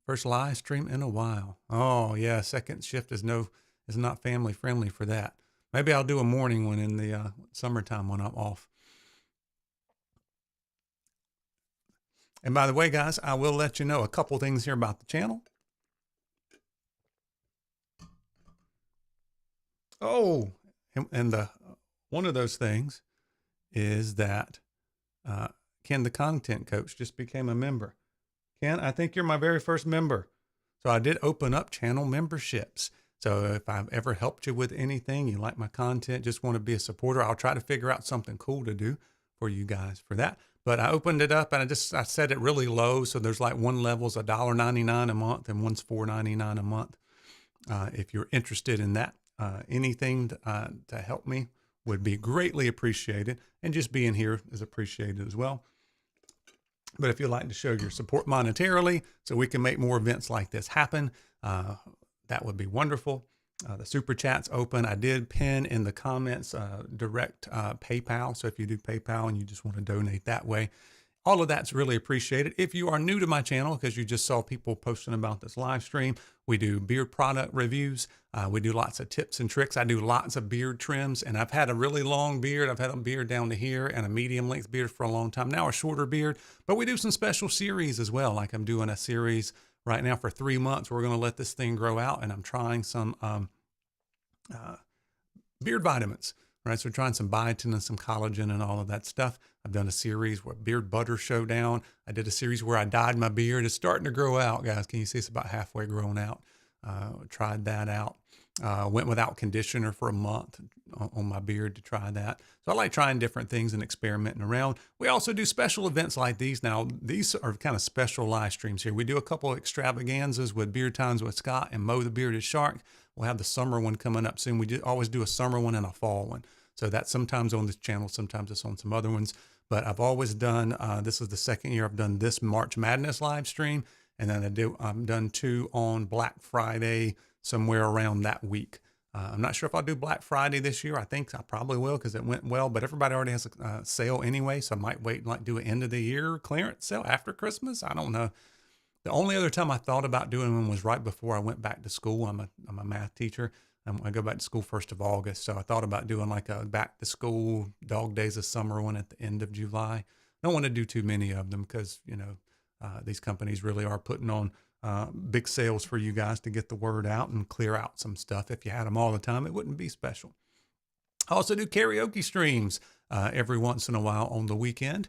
First live stream in a while. Oh yeah, second shift is not family friendly for that. Maybe I'll do a morning one in the summertime when I'm off. And by the way, guys, I will let you know a couple things here about the channel. Oh, and one of those things is that Ken, the content coach, just became a member. Ken, I think you're my very first member. So I did open up channel memberships. So if I've ever helped you with anything, you like my content, just want to be a supporter, I'll try to figure out something cool to do for you guys for that. But I opened it up and I set it really low. So there's like one level's $1.99 a month and one's $4.99 a month. If you're interested in that, anything to help me would be greatly appreciated. And just being here is appreciated as well. But if you'd like to show your support monetarily so we can make more events like this happen, that would be wonderful. The super chat's open. I did pin in the comments direct PayPal. So if you do PayPal and you just want to donate that way, all of that's really appreciated. If you are new to my channel, because you just saw people posting about this live stream, we do beard product reviews. We do lots of tips and tricks. I do lots of beard trims, and I've had a really long beard. I've had a beard down to here and a medium length beard for a long time. Now a shorter beard, but we do some special series as well. Like I'm doing a series right now for 3 months. We're going to let this thing grow out, and I'm trying some beard vitamins. Right, so we're trying some biotin and some collagen and all of that stuff. I've done a series where beard butter showdown. I did a series where I dyed my beard. It's starting to grow out, guys. Can you see it's about halfway grown out? Tried that out. Went without conditioner for a month on my beard to try that. So I like trying different things and experimenting around. We also do special events like these. Now, these are kind of special live streams here. We do a couple of extravaganzas with Beard Times with Scott and Mo the Bearded Shark. We'll have the summer one coming up soon. We always do a summer one and a fall one. So that's sometimes on this channel, sometimes it's on some other ones. But I've always done, this is the second year I've done this March Madness live stream. And then I've done 2 on Black Friday, somewhere around that week. I'm not sure if I'll do Black Friday this year. I think I probably will because it went well, but everybody already has a sale anyway. So I might wait and like do an end of the year clearance sale after Christmas. I don't know. The only other time I thought about doing one was right before I went back to school. I'm a math teacher. I go back to school 1st of August. So I thought about doing like a back to school dog days of summer one at the end of July. I don't want to do too many of them because, you know, these companies really are putting on big sales for you guys to get the word out and clear out some stuff. If you had them all the time, it wouldn't be special. I also do karaoke streams every once in a while on the weekend.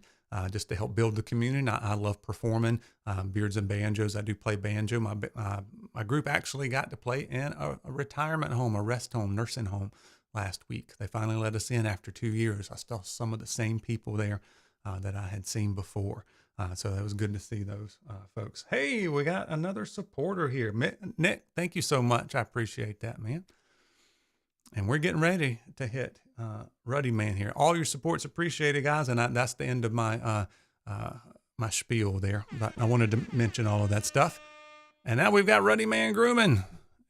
Just to help build the community. I love performing beards and banjos. I do play banjo. My group actually got to play in a retirement home, a rest home, nursing home last week. They finally let us in after 2 years. I saw some of the same people there that I had seen before. So it was good to see those folks. Hey, we got another supporter here. Nick, thank you so much. I appreciate that, man. And we're getting ready to hit Ruddy Man here. All your support's appreciated, guys. And that's the end of my my spiel there. But I wanted to mention all of that stuff. And now we've got Ruddy Man Grooming.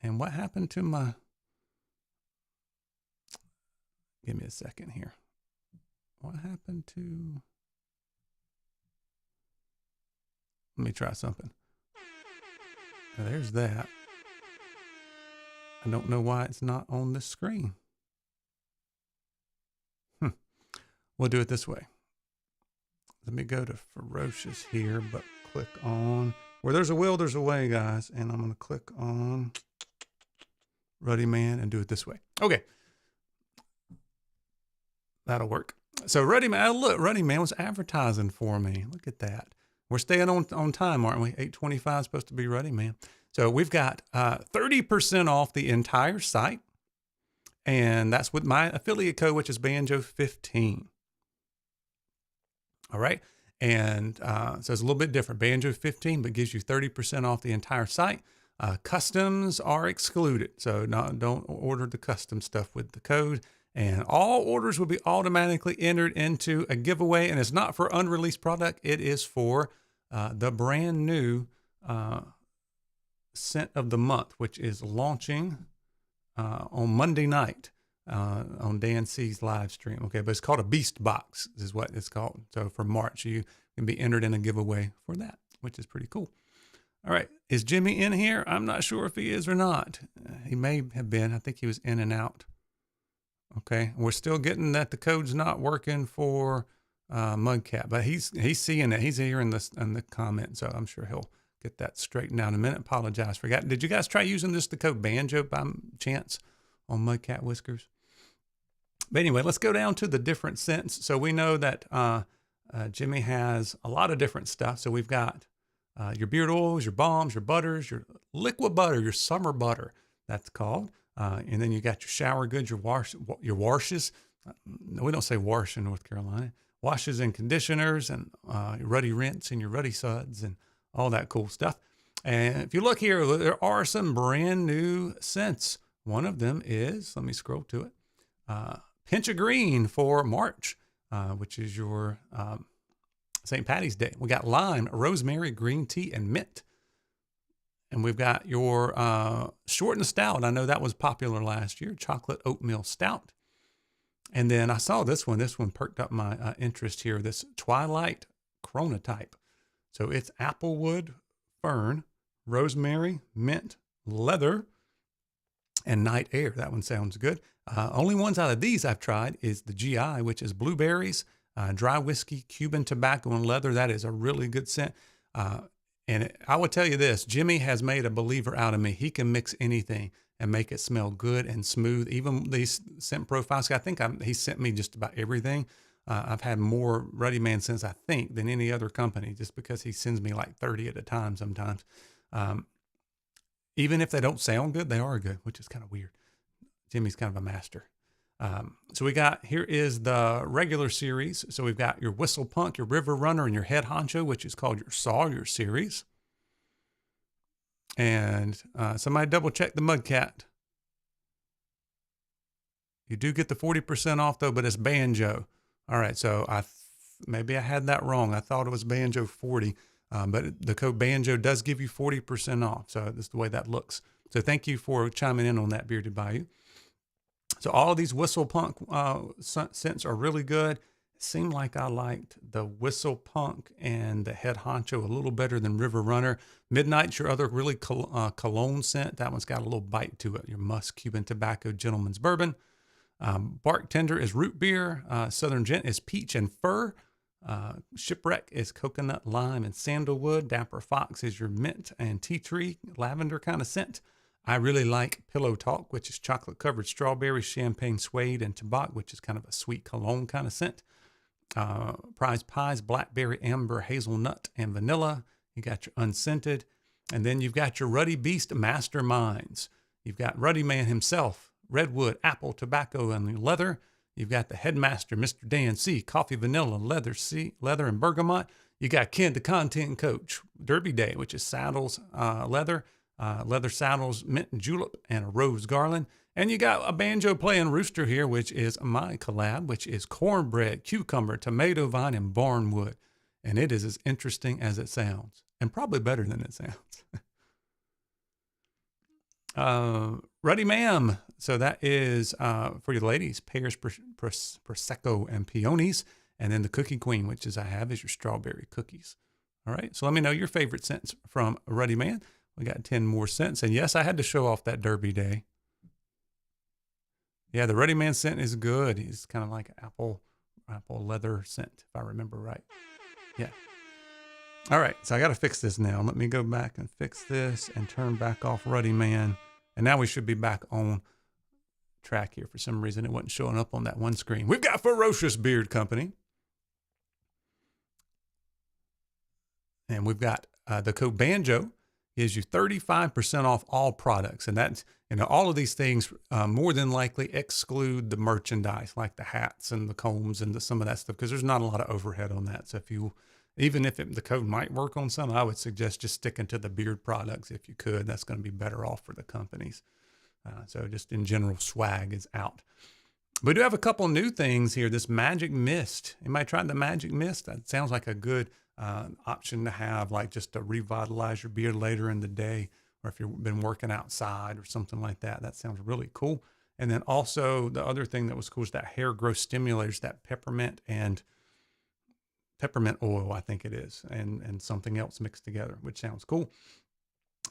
And what happened to my... Give me a second here. What happened to... Let me try something. Now, there's that. I don't know why it's not on the screen. We'll do it this way. Let me go to Ferocious here, but click on where there's a will, there's a way, guys. And I'm going to click on Ruddy Man and do it this way. Okay. That'll work. So Ruddy Man, look, Ruddy Man was advertising for me. Look at that. We're staying on time, aren't we? 8:25 is supposed to be Ruddy Man. So we've got 30% off the entire site. And that's with my affiliate code, which is Banjo15. All right. And so it's a little bit different. Banjo15, but gives you 30% off the entire site. Customs are excluded. So don't order the custom stuff with the code. And all orders will be automatically entered into a giveaway. And it's not for unreleased product. It is for the brand new scent of the month, which is launching on Monday night. On Dan C's live stream. Okay, but it's called a Beast Box is what it's called. So for March, you can be entered in a giveaway for that, which is pretty cool. All right, is Jimmy in here? I'm not sure if he is or not. He may have been. I think he was in and out. Okay, we're still getting that the code's not working for Mudcat, but he's seeing it. He's here in the comment, so I'm sure he'll get that straightened out in a minute. Apologize, forgot. Did you guys try using the code Banjo by chance on Mudcat Whiskers? But anyway, let's go down to the different scents. So we know that Jimmy has a lot of different stuff. So we've got your beard oils, your balms, your butters, your liquid butter, your summer butter, that's called. And then you got your shower goods, your washes. We don't say wash in North Carolina. Washes and conditioners, and your Ruddy rinse and your Ruddy suds and all that cool stuff. And if you look here, there are some brand new scents. One of them is, let me scroll to it, Pinch of Green for March, which is your St. Patty's Day. We got lime, rosemary, green tea, and mint. And we've got your short and stout. I know that was popular last year, chocolate oatmeal stout. And then I saw this one. This one perked up my interest here, this Twilight Chronotype. So it's applewood, fern, rosemary, mint, leather, and night air. That one sounds good. Only ones out of these I've tried is the GI, which is blueberries, dry whiskey, Cuban tobacco, and leather. That is a really good scent. And I will tell you this, Jimmy has made a believer out of me. He can mix anything and make it smell good and smooth. Even these scent profiles, I think he sent me just about everything. I've had more Ruddy Man scents, I think, than any other company, just because he sends me like 30 at a time sometimes. Even if they don't sound good, they are good, which is kind of weird. Jimmy's kind of a master. So we got, here is the regular series. So we've got your Whistle Punk, your River Runner, and your Head Honcho, which is called your Sawyer series. And somebody double check the Mudcat. You do get the 40% off though, but it's Banjo. All right, so maybe I had that wrong. I thought it was Banjo 40, but the code Banjo does give you 40% off. So that's the way that looks. So thank you for chiming in on that, Bearded Bayou. So all of these Whistle Punk scents are really good. It seemed like I liked the Whistle Punk and the Head Honcho a little better than River Runner. Midnight's your other really cologne scent. That one's got a little bite to it. Your Musk, Cuban Tobacco, Gentleman's Bourbon. Bartender is root beer. Southern Gent is peach and fir. Shipwreck is coconut, lime, and sandalwood. Dapper Fox is your mint and tea tree, lavender kind of scent. I really like Pillow Talk, which is chocolate-covered strawberry, champagne suede, and tobacco, which is kind of a sweet cologne kind of scent. Prize Pies, blackberry, amber, hazelnut, and vanilla. You got your unscented. And then you've got your Ruddy Beast Masterminds. You've got Ruddy Man himself, redwood, apple, tobacco, and leather. You've got the headmaster, Mr. Dan C, coffee, vanilla, leather, and bergamot. You got Ken, the content coach, Derby Day, which is saddles, leather saddles, mint and julep, and a rose garland. And you got a banjo playing rooster here, which is my collab, which is cornbread, cucumber, tomato vine, and barnwood. And it is as interesting as it sounds, and probably better than it sounds. Ruddy Ma'am. So that is for you ladies, pears, prosecco, and peonies. And then the Cookie Queen, which is your strawberry cookies. All right. So let me know your favorite scents from Ruddy Man. We got 10 more scents. And yes, I had to show off that Derby Day. Yeah, the Ruddy Man scent is good. He's kind of like apple leather scent, if I remember right. Yeah. All right, so I got to fix this now. Let me go back and fix this and turn back off Ruddy Man. And now we should be back on track here. For some reason, it wasn't showing up on that one screen. We've got Ferocious Beard Company. And we've got the code BANJO gives you 35% off all products. And that's, all of these things more than likely exclude the merchandise, like the hats and the combs and some of that stuff, because there's not a lot of overhead on that. So even if the code might work on some, I would suggest just sticking to the beard products if you could. That's going to be better off for the companies. So just in general, swag is out. We do have a couple new things here. This Magic Mist. Anybody tried the Magic Mist? That sounds like a good option to have, like just to revitalize your beard later in the day, or if you've been working outside or something like that. That sounds really cool. And then also the other thing that was cool is that hair growth stimulators, that peppermint oil, I think it is, and something else mixed together, which sounds cool.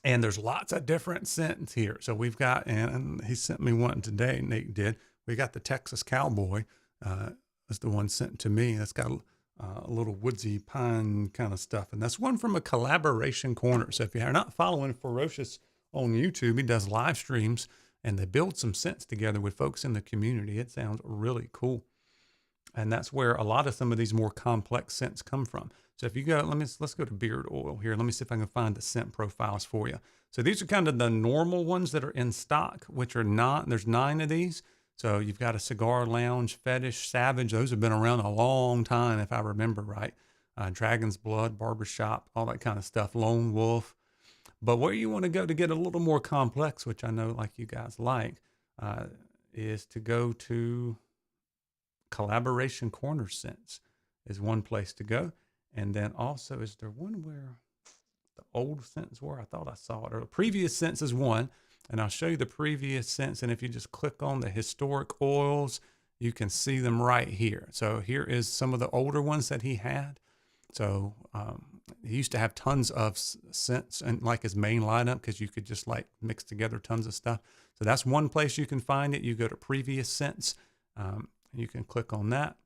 And there's lots of different scents here. So we've got, and he sent me one today, Nate did. We got the Texas Cowboy. That's the one sent to me. That's got a little woodsy pine kind of stuff. And that's one from a collaboration corner. So if you're not following Ferocious on YouTube, he does live streams and they build some scents together with folks in the community. It sounds really cool. And that's where a lot of some of these more complex scents come from. So if you go, let's go to beard oil here. Let me see if I can find the scent profiles for you. So these are kind of the normal ones that are in stock, which are not, there's 9 of these. So you've got a Cigar Lounge, Fetish, Savage. Those have been around a long time, if I remember right. Dragon's Blood, Barbershop, all that kind of stuff. Lone Wolf. But where you want to go to get a little more complex, which I know like you guys like, is to go to Collaboration Corner Scents is one place to go. And then also, is there one where the old scents were? I thought I saw it. Or previous scents is one. And I'll show you the previous scents. And if you just click on the historic oils, you can see them right here. So here is some of the older ones that he had. So he used to have tons of scents and like his main lineup, because you could just like mix together tons of stuff. So that's one place you can find it. You go to previous scents. You can click on that.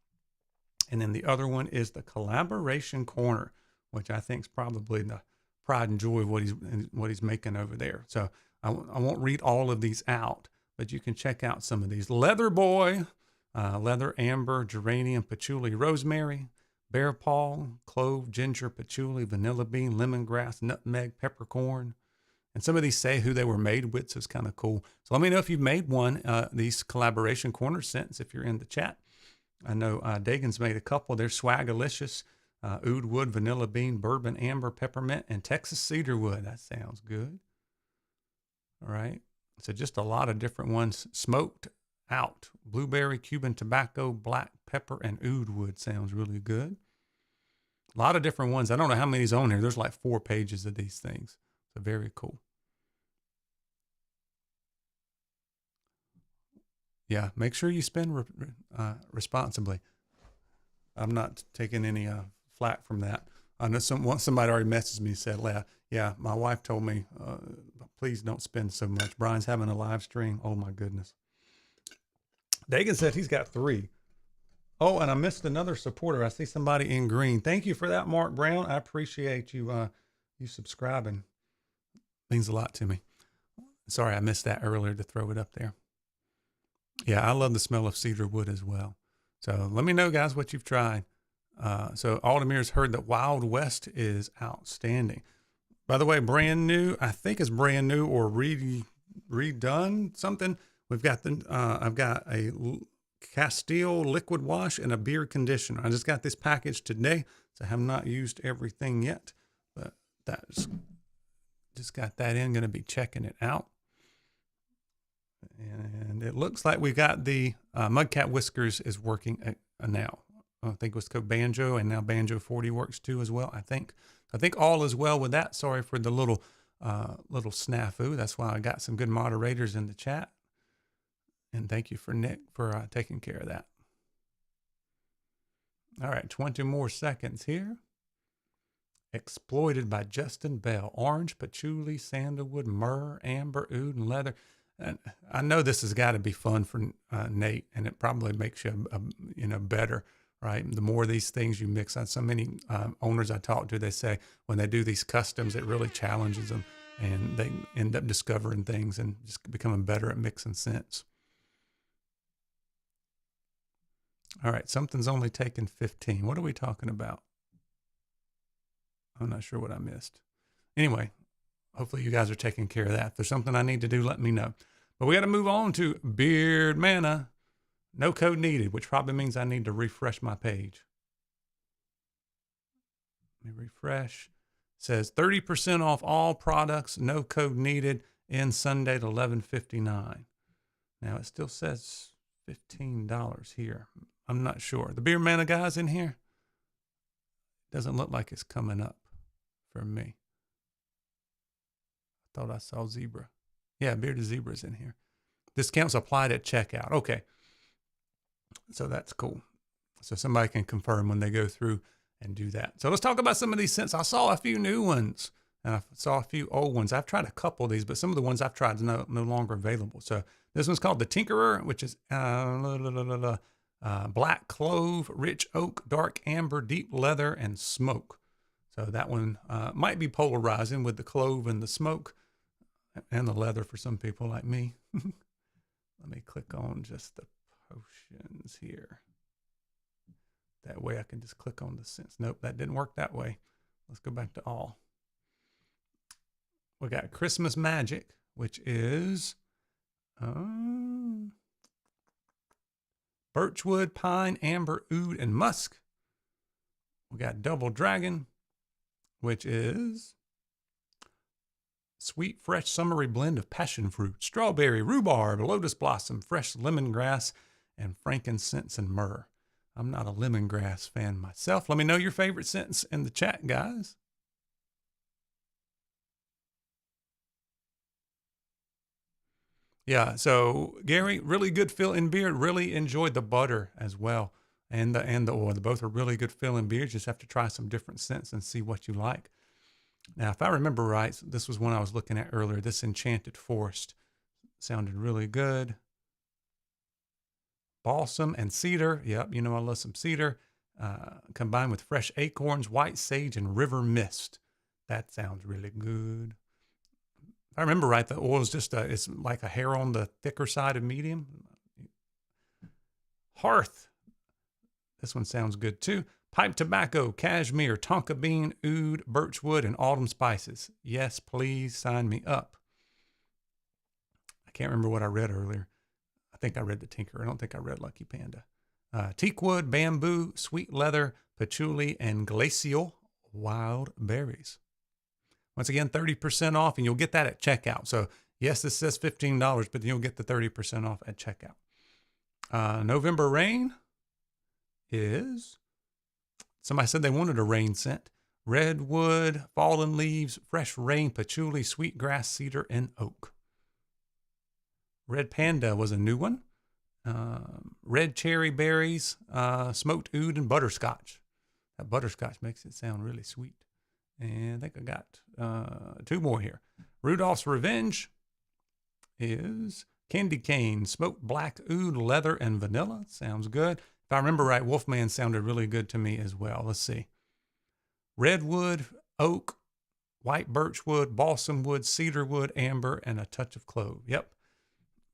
And then the other one is the Collaboration Corner, which I think is probably the pride and joy of what he's making over there. So I won't read all of these out, but you can check out some of these. Leather Boy, Leather Amber, Geranium, Patchouli, Rosemary, Bear Paw, Clove, Ginger, Patchouli, Vanilla Bean, Lemongrass, Nutmeg, Peppercorn. And some of these say who they were made with, so it's kind of cool. So let me know if you've made one, these Collaboration Corner scents, if you're in the chat. I know Dagan's made a couple. They're Swagalicious, Oud Wood, Vanilla Bean, Bourbon Amber, Peppermint, and Texas Cedar Wood. That sounds good. All right. So just a lot of different ones. Smoked Out, Blueberry, Cuban Tobacco, Black Pepper, and Oud Wood sounds really good. A lot of different ones. I don't know how many's on here. There's like 4 pages of these things. So very cool. Yeah, make sure you spend responsibly. I'm not taking any flack from that. I know somebody already messaged me and said, yeah, my wife told me, please don't spend so much. Brian's having a live stream. Oh, my goodness. Dagan said he's got 3. Oh, and I missed another supporter. I see somebody in green. Thank you for that, Mark Brown. I appreciate you you subscribing. Means a lot to me. Sorry, I missed that earlier to throw it up there. Yeah, I love the smell of cedar wood as well. So let me know, guys, what you've tried. So Aldemir's heard that Wild West is outstanding. By the way, brand new. I think it's brand new or redone something. We've got I've got a Castile liquid wash and a beard conditioner. I just got this package today, so I have not used everything yet, but that's just got that in. Going to be checking it out. And it looks like we got the Mudcat Whiskers is working now. I think it was code Banjo, and now Banjo 40 works too as well. I think all is well with that. Sorry for the little snafu. That's why I got some good moderators in the chat. And thank you for Nick for taking care of that. All right, 20 more seconds here. Exploited by Justin Bell. Orange, patchouli, sandalwood, myrrh, amber, oud, and leather. And I know this has got to be fun for Nate, and it probably makes you, better, right? The more of these things you mix on, so many owners I talk to, they say when they do these customs, it really challenges them, and they end up discovering things and just becoming better at mixing scents. All right, something's only taken 15. What are we talking about? I'm not sure what I missed. Anyway, hopefully you guys are taking care of that. If there's something I need to do, let me know. But we got to move on to Beard Mana. No code needed, which probably means I need to refresh my page. Let me refresh. It says 30% off all products, no code needed, in Sunday at 11:59. Now it still says $15 here. I'm not sure. The Beard Mana guys in here? Doesn't look like it's coming up for me. I thought I saw zebra. Yeah, bearded zebras in here. Discounts applied at checkout. Okay. So that's cool. So somebody can confirm when they go through and do that. So let's talk about some of these scents. I saw a few new ones and I saw a few old ones. I've tried a couple of these, but some of the ones I've tried are no longer available. So this one's called the Tinkerer, which is black clove, rich oak, dark amber, deep leather, and smoke. So that one might be polarizing with the clove and the smoke and the leather for some people like me. Let me click on just the potions here. That way I can just click on the scents. Nope, that didn't work that way. Let's go back to all. We got Christmas Magic, which is birchwood, pine, amber, oud, and musk. We got Double Dragon, which is sweet, fresh, summery blend of passion fruit, strawberry, rhubarb, lotus blossom, fresh lemongrass, and frankincense and myrrh. I'm not a lemongrass fan myself. Let me know your favorite scents in the chat, guys. Yeah, so Gary, really good fill in beard. Really enjoyed the butter as well, and the oil. Both are really good fill in beards. Just have to try some different scents and see what you like. Now, if I remember right, this was one I was looking at earlier. This Enchanted Forest sounded really good. Balsam and cedar. Yep, you know I love some cedar. Combined with fresh acorns, white sage, and river mist. That sounds really good. If I remember right, the oil is just it's like a hair on the thicker side of medium. Hearth. This one sounds good too. Pipe tobacco, cashmere, tonka bean, oud, birchwood, and autumn spices. Yes, please sign me up. I can't remember what I read earlier. I think I read the Tinker. I don't think I read Lucky Panda. Teakwood, bamboo, sweet leather, patchouli, and glacial wild berries. Once again, 30% off, and you'll get that at checkout. So yes, this says $15, but you'll get the 30% off at checkout. November Rain is, somebody said they wanted a rain scent. Redwood, fallen leaves, fresh rain, patchouli, sweetgrass, cedar, and oak. Red Panda was a new one. Red cherry berries, smoked oud, and butterscotch. That butterscotch makes it sound really sweet. And I think I got two more here. Rudolph's Revenge is candy cane, smoked black oud, leather, and vanilla. Sounds good. If I remember right, Wolfman sounded really good to me as well. Let's see. Redwood, oak, white birchwood, balsam wood, cedar wood, amber, and a touch of clove. Yep.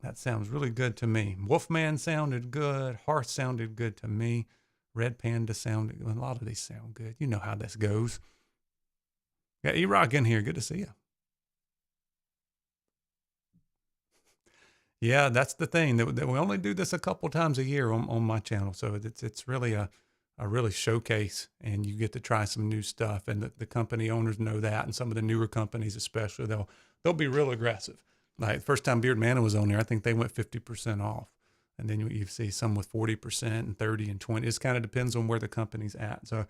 That sounds really good to me. Wolfman sounded good. Hearth sounded good to me. Red Panda sounded good. A lot of these sound good. You know how this goes. Got E-Rock in here. Good to see you. Yeah, that's the thing. That we only do this a couple times a year on my channel. So it's really a really showcase, and you get to try some new stuff. And the company owners know that, and some of the newer companies especially, they'll be real aggressive. Like the first time Beard Mana was on there, I think they went 50% off. And then you see some with 40% and 30 and 20. It kind of depends on where the company's at. So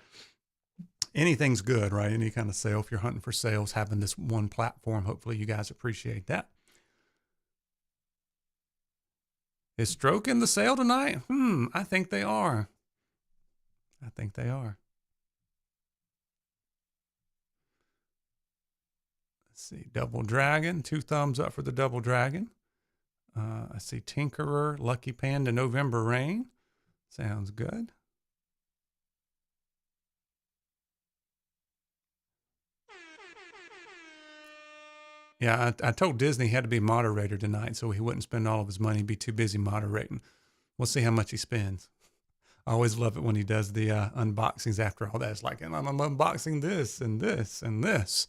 anything's good, right? Any kind of sale. If you're hunting for sales, having this one platform, hopefully you guys appreciate that. Is Stroke in the sale tonight? I think they are. I think they are. Let's see. Double Dragon. 2 thumbs up for the Double Dragon. I see Tinkerer, Lucky Panda, November Rain. Sounds good. Yeah, I told Disney he had to be moderator tonight so he wouldn't spend all of his money, be too busy moderating. We'll see how much he spends. I always love it when he does the unboxings after all that. It's like, and I'm unboxing this and this and this.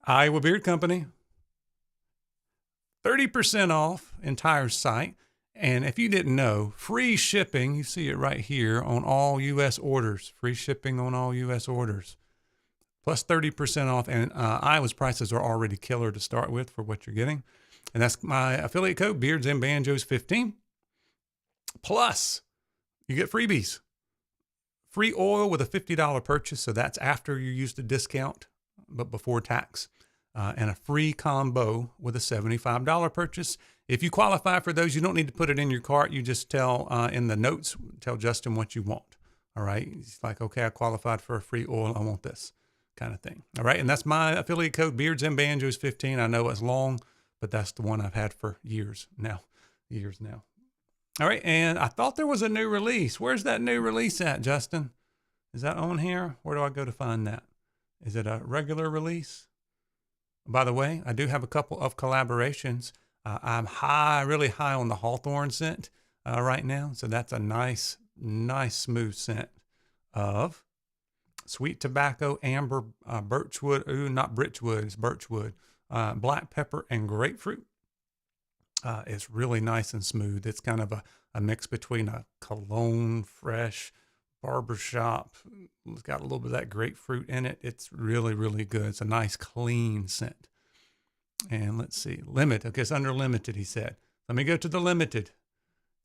Iowa Beard Company, 30% off entire site. And if you didn't know, free shipping, you see it right here on all U.S. orders. Free shipping on all U.S. orders. Plus 30% off. And Iowa's prices are already killer to start with for what you're getting. And that's my affiliate code, Beards and Banjos 15. Plus, you get freebies. Free oil with a $50 purchase. So that's after you use the discount, but before tax. And a free combo with a $75 purchase. If you qualify for those, you don't need to put it in your cart. You just tell in the notes, tell Justin what you want. All right. It's like, okay, I qualified for a free oil. I want this kind of thing. All right. And that's my affiliate code, Beards and Banjos 15. I know it's long, but that's the one I've had for years now. All right. And I thought there was a new release. Where's that new release at, Justin? Is that on here? Where do I go to find that? Is it a regular release? By the way, I do have a couple of collaborations. I'm really high on the Hawthorne scent right now. So that's a nice smooth scent of sweet tobacco, amber, birchwood. Ooh, not birchwood, it's birchwood. Black pepper and grapefruit. It's really nice and smooth. It's kind of a mix between a cologne, fresh, barbershop. It's got a little bit of that grapefruit in it. It's really, really good. It's a nice, clean scent. And let's see, limit. Okay, it's under limited, he said. Let me go to the limited.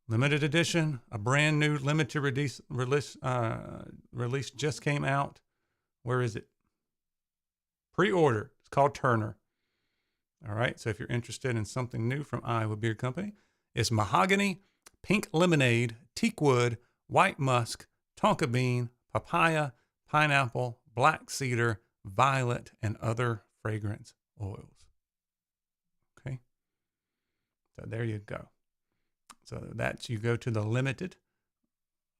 Limited edition, a brand new limited release just came out. Where is it? Pre-order. It's called Turner. All right, so if you're interested in something new from Iowa Beard Company, it's mahogany, pink lemonade, teakwood, white musk, tonka bean, papaya, pineapple, black cedar, violet, and other fragrance oils. Okay, so there you go. So that's, you go to the limited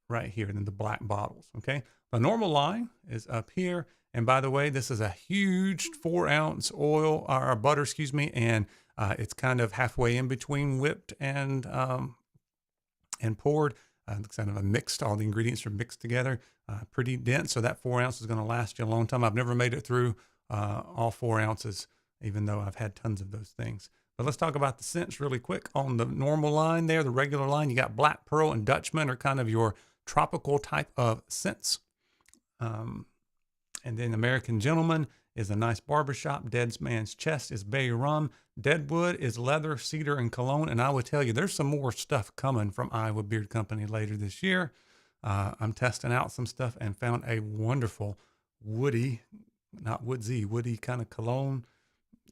right here, and then the black bottles. Okay, the normal line is up here. And by the way, this is a huge 4-ounce oil or butter, excuse me, and it's kind of halfway in between whipped and poured. It's kind of a mixed. All the ingredients are mixed together, pretty dense. So that 4 ounces is going to last you a long time. I've never made it through all 4 ounces, even though I've had tons of those things. But let's talk about the scents really quick. On the normal line there, the regular line, you got Black Pearl and Dutchman are kind of your tropical type of scents. And then American Gentleman is a nice barbershop. Dead Man's Chest is bay rum. Deadwood is leather, cedar, and cologne. And I would tell you, there's some more stuff coming from Iowa Beard Company later this year. I'm testing out some stuff and found a wonderful woody, not woodsy, woody kind of cologne.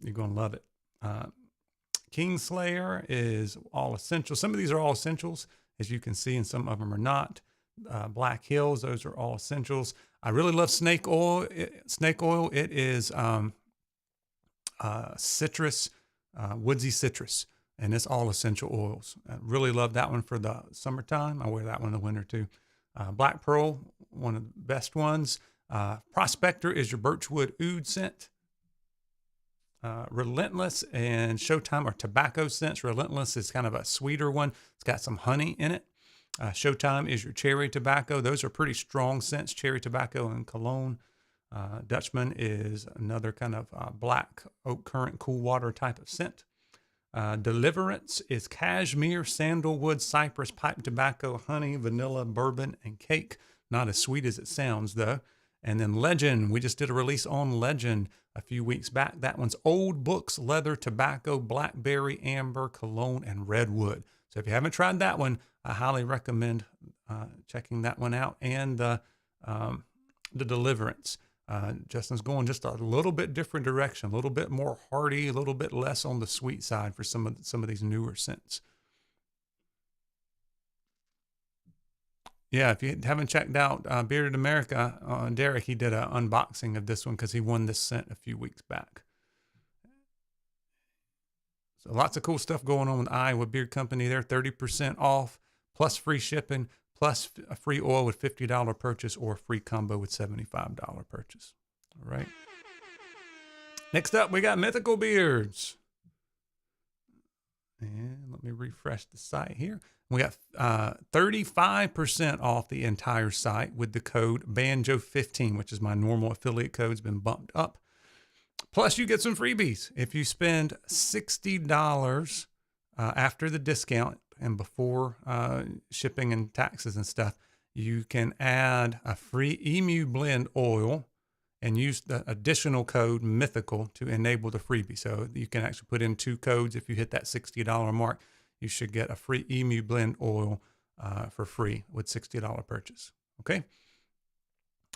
You're going to love it. Kingslayer is all essentials. Some of these are all essentials, as you can see, and some of them are not. Black Hills, those are all essentials. I really love snake oil. It is citrus, woodsy citrus, and it's all essential oils. I really love that one for the summertime. I wear that one in the winter too. Black Pearl, one of the best ones. Prospector is your birchwood oud scent. Relentless and Showtime are tobacco scents. Relentless is kind of a sweeter one. It's got some honey in it. Showtime is your cherry tobacco. Those are pretty strong scents, cherry tobacco and cologne. Dutchman is another kind of black oak currant cool water type of scent. Deliverance is cashmere, sandalwood, cypress, pipe tobacco, honey, vanilla, bourbon, and cake. Not as sweet as it sounds though. And then Legend, we just did a release on Legend a few weeks back. That one's Old Books, leather, tobacco, blackberry, amber, cologne, and redwood. So if you haven't tried that one, I highly recommend checking that one out. And the Deliverance. Justin's going just a little bit different direction, a little bit more hearty, a little bit less on the sweet side for some of these newer scents. Yeah, if you haven't checked out Bearded America, Derek, he did an unboxing of this one because he won this scent a few weeks back. So lots of cool stuff going on with Iowa Beard Company there. 30% off, plus free shipping, plus a free oil with $50 purchase, or a free combo with $75 purchase. All right. Next up, we got Mythical Beards. And let me refresh the site here. We got 35% off the entire site with the code BANJO15, which is my normal affiliate code. It's been bumped up. Plus, you get some freebies. If you spend $60 after the discount and before shipping and taxes and stuff, you can add a free emu blend oil and use the additional code Mythical to enable the freebie. So you can actually put in 2 codes. If you hit that $60 mark, you should get a free emu blend oil for free with $60 purchase. Okay.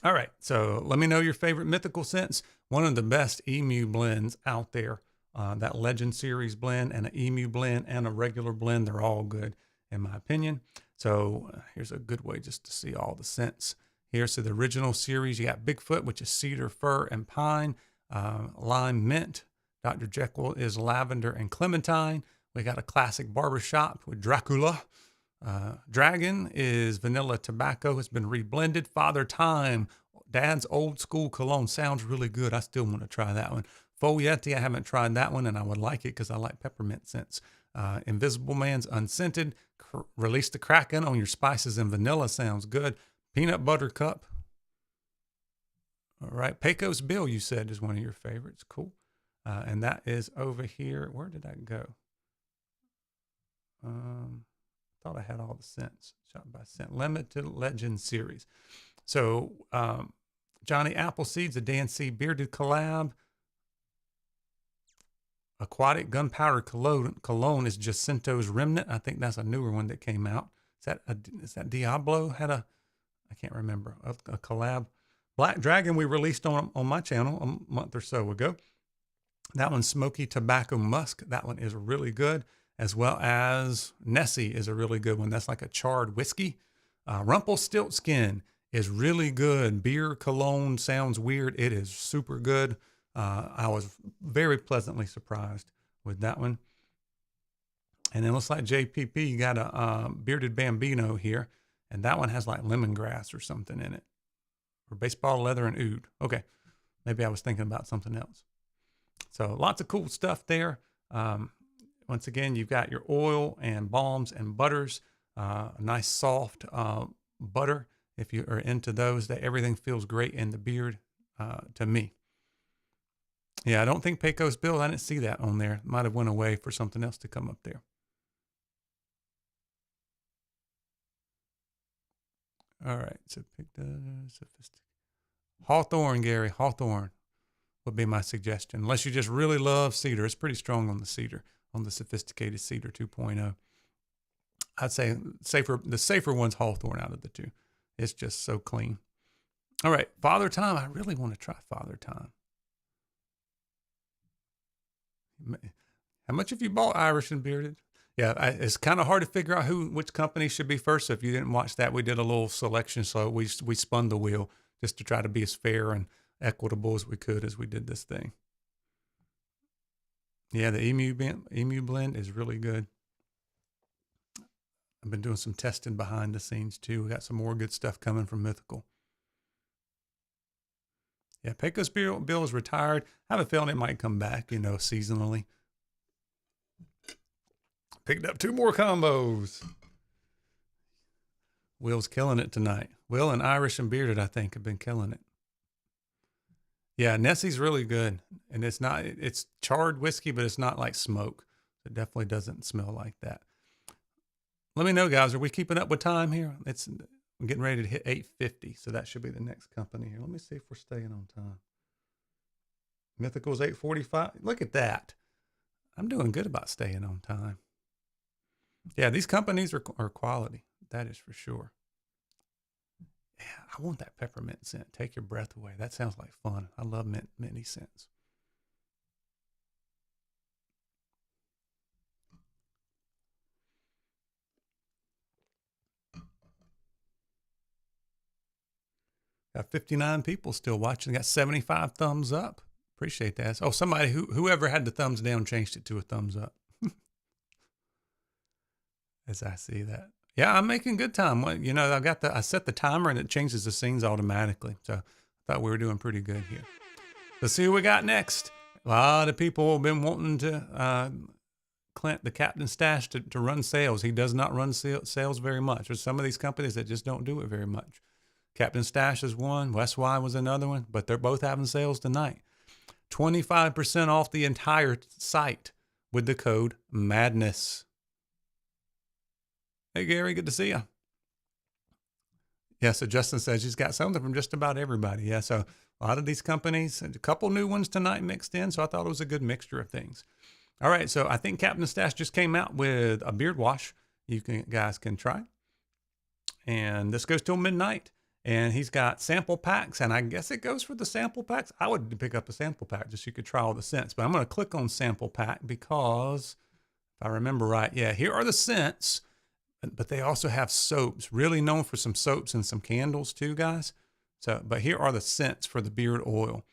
All right. So let me know your favorite Mythical scents. One of the best emu blends out there, that Legend Series blend and an emu blend and a regular blend. They're all good in my opinion. So here's a good way just to see all the scents. Here, so the original series, you got Bigfoot, which is cedar, fir, and pine. Lime mint. Dr. Jekyll is lavender and clementine. We got a classic barbershop with Dracula. Dragon is vanilla tobacco. It's been reblended. Father Time, Dad's old school cologne. Sounds really good. I still want to try that one. Folieti, I haven't tried that one, and I would like it because I like peppermint scents. Invisible Man's unscented. Release the Kraken on your spices and vanilla. Sounds good. Peanut Butter Cup. All right. Pecos Bill, you said, is one of your favorites. Cool. And that is over here. Where did that go? Thought I had all the scents. Shot by scent. Limited Legend Series. So Johnny Appleseed's a Dan C. Bearded collab. Aquatic Gunpowder Cologne is Jacinto's Remnant. I think that's a newer one that came out. Is that Diablo had a... I can't remember, a collab. Black Dragon we released on my channel a month or so ago. That one's Smoky Tobacco Musk. That one is really good, as well as Nessie is a really good one. That's like a charred whiskey. Rumpelstiltskin is really good. Beer cologne sounds weird. It is super good. I was very pleasantly surprised with that one. And it looks like JPP got a Bearded Bambino here. And that one has like lemongrass or something in it. Or baseball leather and oud. Okay. Maybe I was thinking about something else. So lots of cool stuff there. Once again, you've got your oil and balms and butters. A nice soft butter. If you are into those, that everything feels great in the beard to me. Yeah, I don't think Pecos Bill, I didn't see that on there. Might have went away for something else to come up there. All right, so pick the sophisticated. Hawthorne, Gary, Hawthorne would be my suggestion. Unless you just really love cedar. It's pretty strong on the cedar, on the sophisticated cedar 2.0. I'd say the safer one's Hawthorne out of the two. It's just so clean. All right, Father Time. I really want to try Father Time. How much have you bought Irish and Bearded? Yeah, it's kind of hard to figure out which company should be first. So if you didn't watch that, we did a little selection. So we spun the wheel just to try to be as fair and equitable as we could as we did this thing. Yeah, the emu blend is really good. I've been doing some testing behind the scenes too. We got some more good stuff coming from Mythical. Yeah, Pecos Bill is retired. I have a feeling it might come back, seasonally. Picked up 2 more combos. Will's killing it tonight. Will and Irish and Bearded, I think, have been killing it. Yeah, Nessie's really good. And it's charred whiskey, but it's not like smoke. It definitely doesn't smell like that. Let me know, guys. Are we keeping up with time here? I'm getting ready to hit 8:50, so that should be the next company here. Let me see if we're staying on time. Mythical's 8:45. Look at that. I'm doing good about staying on time. Yeah, these companies are quality. That is for sure. Yeah, I want that peppermint scent. Take your breath away. That sounds like fun. I love minty scents. Got 59 people still watching. Got 75 thumbs up. Appreciate that. Oh, somebody whoever had the thumbs down changed it to a thumbs up. as I see that. Yeah, I'm making good time. Well, you know, I set the timer and it changes the scenes automatically. So I thought we were doing pretty good here. Let's see what we got next. A lot of people have been wanting to Clint, the Captain Stash, to run sales. He does not run sales very much. There's some of these companies that just don't do it very much. Captain Stash is one. WesWy was another one. But they're both having sales tonight. 25% off the entire site with the code MADNESS. Hey, Gary, good to see you. Yeah, so Justin says he's got something from just about everybody. Yeah, so a lot of these companies, and a couple new ones tonight mixed in, so I thought it was a good mixture of things. All right, so I think Captain Stash just came out with a beard wash you guys can try. And this goes till midnight. And he's got sample packs, and I guess it goes for the sample packs. I would pick up a sample pack just so you could try all the scents. But I'm going to click on sample pack because, if I remember right, yeah, here are the scents. But they also have soaps, really known for some soaps and some candles too, guys. So, but here are the scents for the beard oil.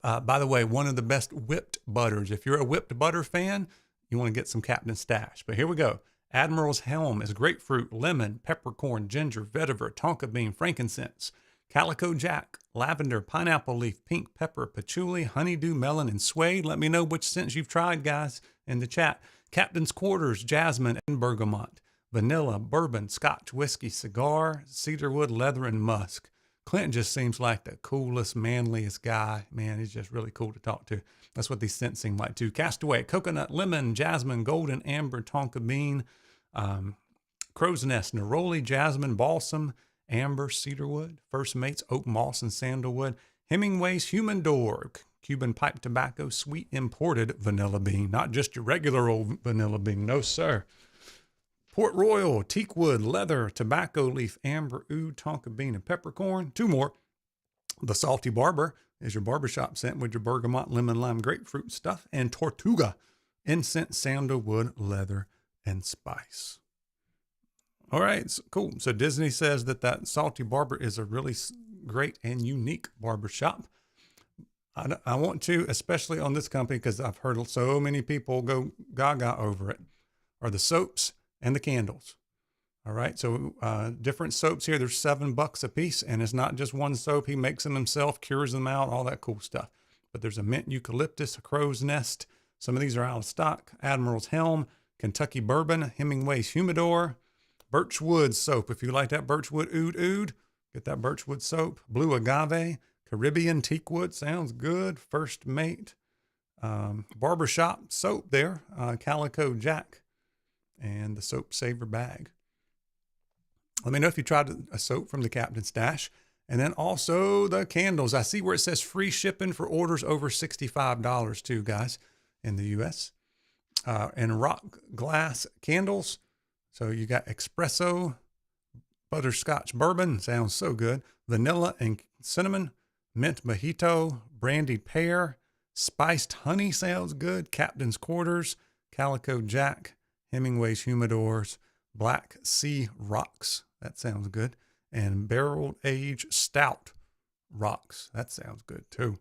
By the way, one of the best whipped butters. If you're a whipped butter fan, you want to get some Captain Stash. But here we go. Admiral's Helm is grapefruit, lemon, peppercorn, ginger, vetiver, tonka bean, frankincense, calico jack, lavender, pineapple leaf, pink pepper, patchouli, honeydew, melon, and suede. Let me know which scents you've tried, guys, in the chat. Captain's Quarters, jasmine, and bergamot, vanilla, bourbon, scotch, whiskey, cigar, cedarwood, leather, and musk. Clint just seems like the coolest, manliest guy. Man, he's just really cool to talk to. That's what these scents seem like too. Castaway, coconut, lemon, jasmine, golden, amber, tonka bean, crow's nest, neroli, jasmine, balsam, amber, cedarwood, first mates, oak moss, and sandalwood. Hemingway's humidor, Cuban pipe tobacco, sweet imported vanilla bean, not just your regular old vanilla bean. No, sir. Port Royal, teakwood, leather, tobacco leaf, amber, oud, tonka bean, and peppercorn. Two more. The Salty Barber is your barbershop scent with your bergamot, lemon, lime, grapefruit stuff. And Tortuga, incense, sandalwood, leather, and spice. All right, so cool. So Disney says that Salty Barber is a really great and unique barbershop. I want to, especially on this company, because I've heard so many people go gaga over it, are the soaps and the candles. All right, so different soaps here. There's $7 a piece, and it's not just one soap. He makes them himself, cures them out, all that cool stuff. But there's a mint eucalyptus, a crow's nest. Some of these are out of stock. Admiral's Helm, Kentucky Bourbon, Hemingway's Humidor, Birchwood soap. If you like that Birchwood oud, get that Birchwood soap. Blue Agave, Caribbean Teakwood, sounds good. First Mate, barbershop soap there, Calico Jack, and the Soap Saver bag. Let me know if you tried a soap from the Captain Stash. And then also the candles. I see where it says free shipping for orders over $65 too, guys, in the U.S. And rock glass candles. So you got espresso, butterscotch bourbon, sounds so good. Vanilla and cinnamon, mint mojito, brandied pear, spiced honey sounds good. Captain's Quarters, Calico Jack, Hemingway's Humidors, Black Sea Rocks. That sounds good. And barrel aged stout rocks. That sounds good too.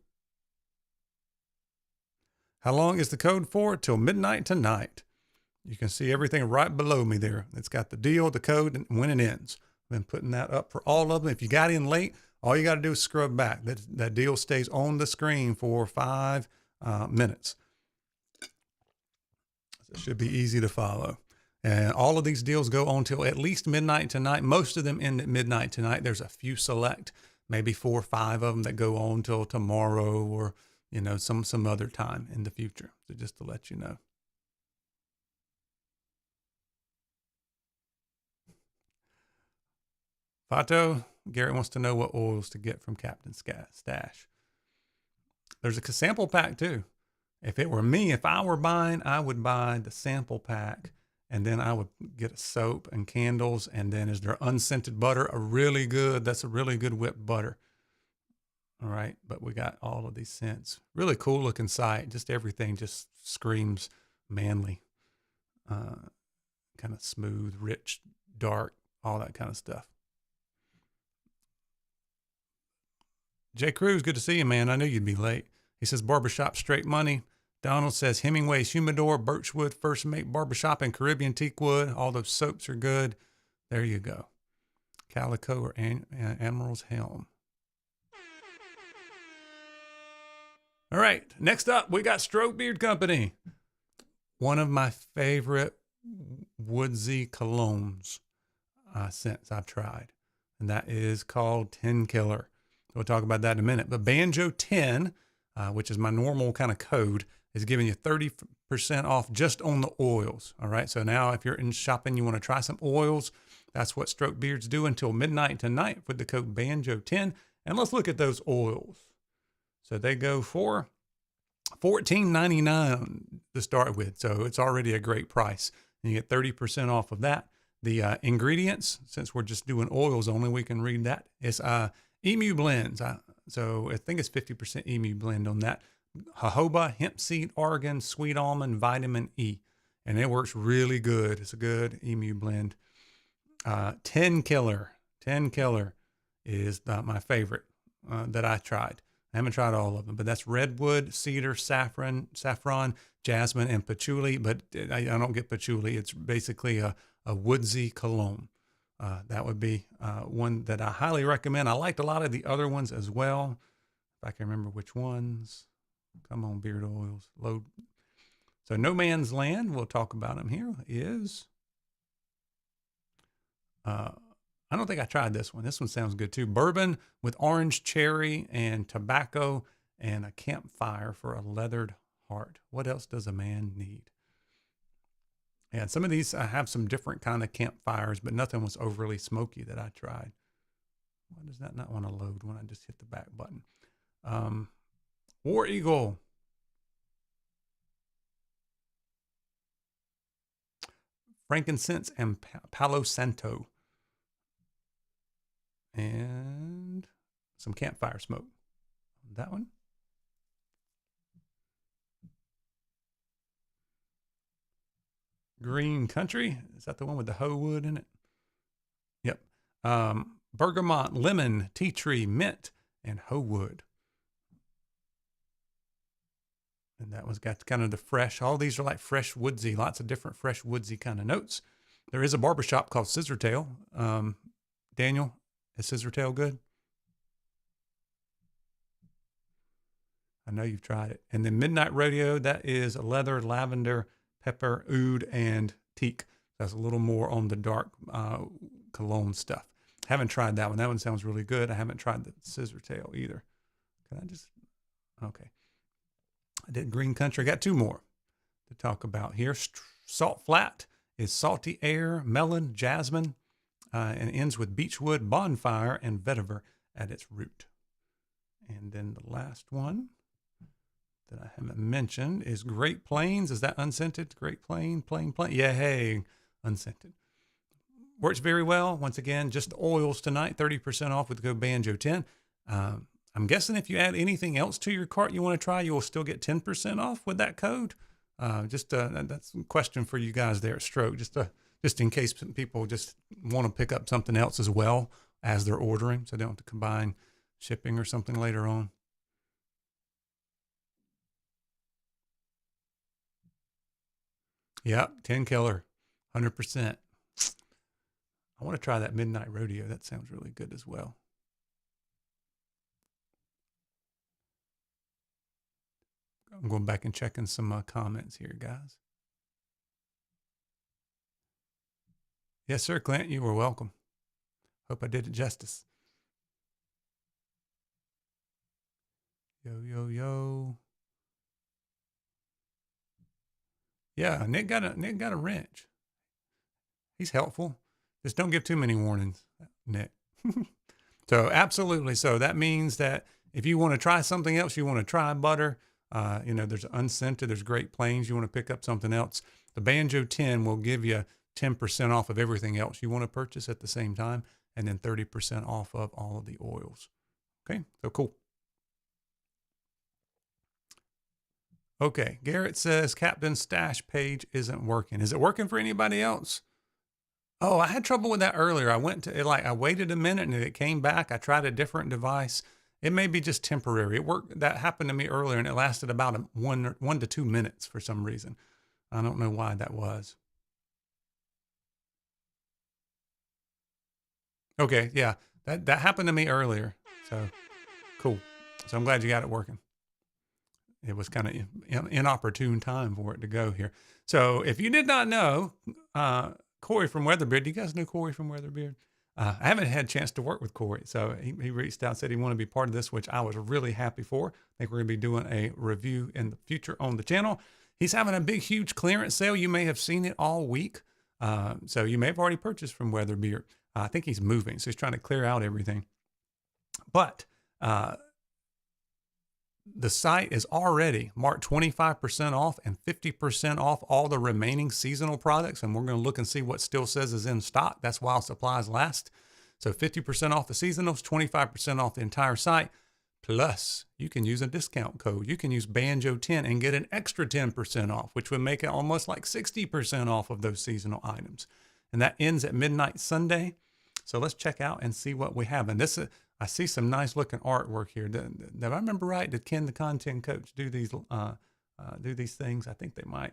How long is the code for? Till midnight tonight. You can see everything right below me there. It's got the deal, the code, and when it ends. I've been putting that up for all of them. If you got in late, all you got to do is scrub back. That deal stays on the screen for 5 minutes. It should be easy to follow. And all of these deals go on till at least midnight tonight. Most of them end at midnight tonight. There's a few select, maybe 4 or 5 of them that go on till tomorrow or, you know, some other time in the future. So just to let you know. Fato, Garrett wants to know what oils to get from Captain Stash. There's a sample pack too. If it were me, if I were buying, I would buy the sample pack. And then I would get a soap and candles. And then is there unscented butter? That's a really good whipped butter. All right. But we got all of these scents. Really cool looking site. Just everything just screams manly. Kind of smooth, rich, dark, all that kind of stuff. Jay Cruz, good to see you, man. I knew you'd be late. He says, barbershop straight money. Donald says Hemingway's Humidor, Birchwood, First Mate Barbershop, and Caribbean Teakwood. All those soaps are good. There you go. Calico or Admiral's Helm. All right, next up, we got Stroke Beard Company. One of my favorite woodsy colognes scents I've tried, and that is called 10 Killer. We'll talk about that in a minute. But Banjo 10, which is my normal kind of code, is giving you 30% off just on the oils. All right, so now if you're in shopping, you want to try some oils, that's what Stroke Beard's doing until midnight tonight with the code Banjo 10. And let's look at those oils. So they go for $14.99 to start with. So it's already a great price. And you get 30% off of that. The ingredients, since we're just doing oils only, we can read that. It's Emu blends. So I think it's 50% Emu blend on that. Jojoba, hemp seed, argan, sweet almond, vitamin E. And it works really good. It's a good Emu blend. 10 Killer. 10 Killer is my favorite that I tried. I haven't tried all of them, but that's redwood, cedar, saffron, jasmine, and patchouli. But I don't get patchouli. It's basically a woodsy cologne. That would be one that I highly recommend. I liked a lot of the other ones as well. If I can remember which ones. Come on, beard oils. Load. So No Man's Land, we'll talk about them here, is... I don't think I tried this one. This one sounds good too. Bourbon with orange, cherry, and tobacco, and a campfire for a leathered heart. What else does a man need? And some of these I have some different kind of campfires, but nothing was overly smoky that I tried. Why does that not want to load when I just hit the back button? War Eagle. Frankincense and Palo Santo. And some campfire smoke. That one. Green Country. Is that the one with the hoe wood in it? Yep. Bergamot, lemon, tea tree, mint, and hoe wood. And that one's got kind of the fresh. All these are like fresh woodsy. Lots of different fresh woodsy kind of notes. There is a barbershop called Scissortail. Daniel, is Scissortail good? I know you've tried it. And then Midnight Rodeo, that is leather, lavender, pepper, oud, and teak. That's a little more on the dark cologne stuff. Haven't tried that one. That one sounds really good. I haven't tried the Scissortail either. Can I just... Okay. I did Green Country. I got two more to talk about here. Salt Flat is salty air, melon, jasmine, and ends with beechwood, bonfire, and vetiver at its root. And then the last one that I haven't mentioned is Great Plains. Is that unscented? Great Plain. Yeah, hey, unscented. Works very well. Once again, just oils tonight, 30% off with the code Banjo10. I'm guessing if you add anything else to your cart you want to try, you will still get 10% off with that code. That's a question for you guys there at Stroke, just in case people just want to pick up something else as well as they're ordering, so they don't have to combine shipping or something later on. Yep, 10 Killer, 100%. I want to try that Midnight Rodeo. That sounds really good as well. I'm going back and checking some comments here, guys. Yes, sir, Clint, you were welcome. Hope I did it justice. Yo. Yeah, Nick got a wrench. He's helpful. Just don't give too many warnings, Nick. So absolutely. So that means that if you want to try something else, you want to try butter, there's unscented, there's Great Plains, you want to pick up something else, the Banjo 10 will give you 10% off of everything else you want to purchase at the same time, and then 30% off of all of the oils. Okay, so cool. Okay, Garrett says Captain's Stash page isn't working. Is it working for anybody else? Oh, I had trouble with that earlier. I waited a minute and it came back. I tried a different device It may be just temporary. It worked. That happened to me earlier, and it lasted about 1 to 2 minutes for some reason. I don't know why that was. Okay, yeah, that happened to me earlier. So cool. So I'm glad you got it working. It was kind of inopportune time for it to go here. So if you did not know, Corey from WeatherBeard, do you guys know Corey from WeatherBeard? I haven't had a chance to work with Corey. So he reached out, said he wanted to be part of this, which I was really happy for. I think we're going to be doing a review in the future on the channel. He's having a big, huge clearance sale. You may have seen it all week. So you may have already purchased from WeatherBeard. I think he's moving, so he's trying to clear out everything. But the site is already marked 25% off and 50% off all the remaining seasonal products. And we're going to look and see what still says is in stock. That's while supplies last. So 50% off the seasonals, 25% off the entire site. Plus, you can use a discount code. You can use Banjo10 and get an extra 10% off, which would make it almost like 60% off of those seasonal items. And that ends at midnight Sunday. So let's check out and see what we have. And this is, I see some nice looking artwork here. Did I remember right? Did Ken, the content coach, do these things? I think they might.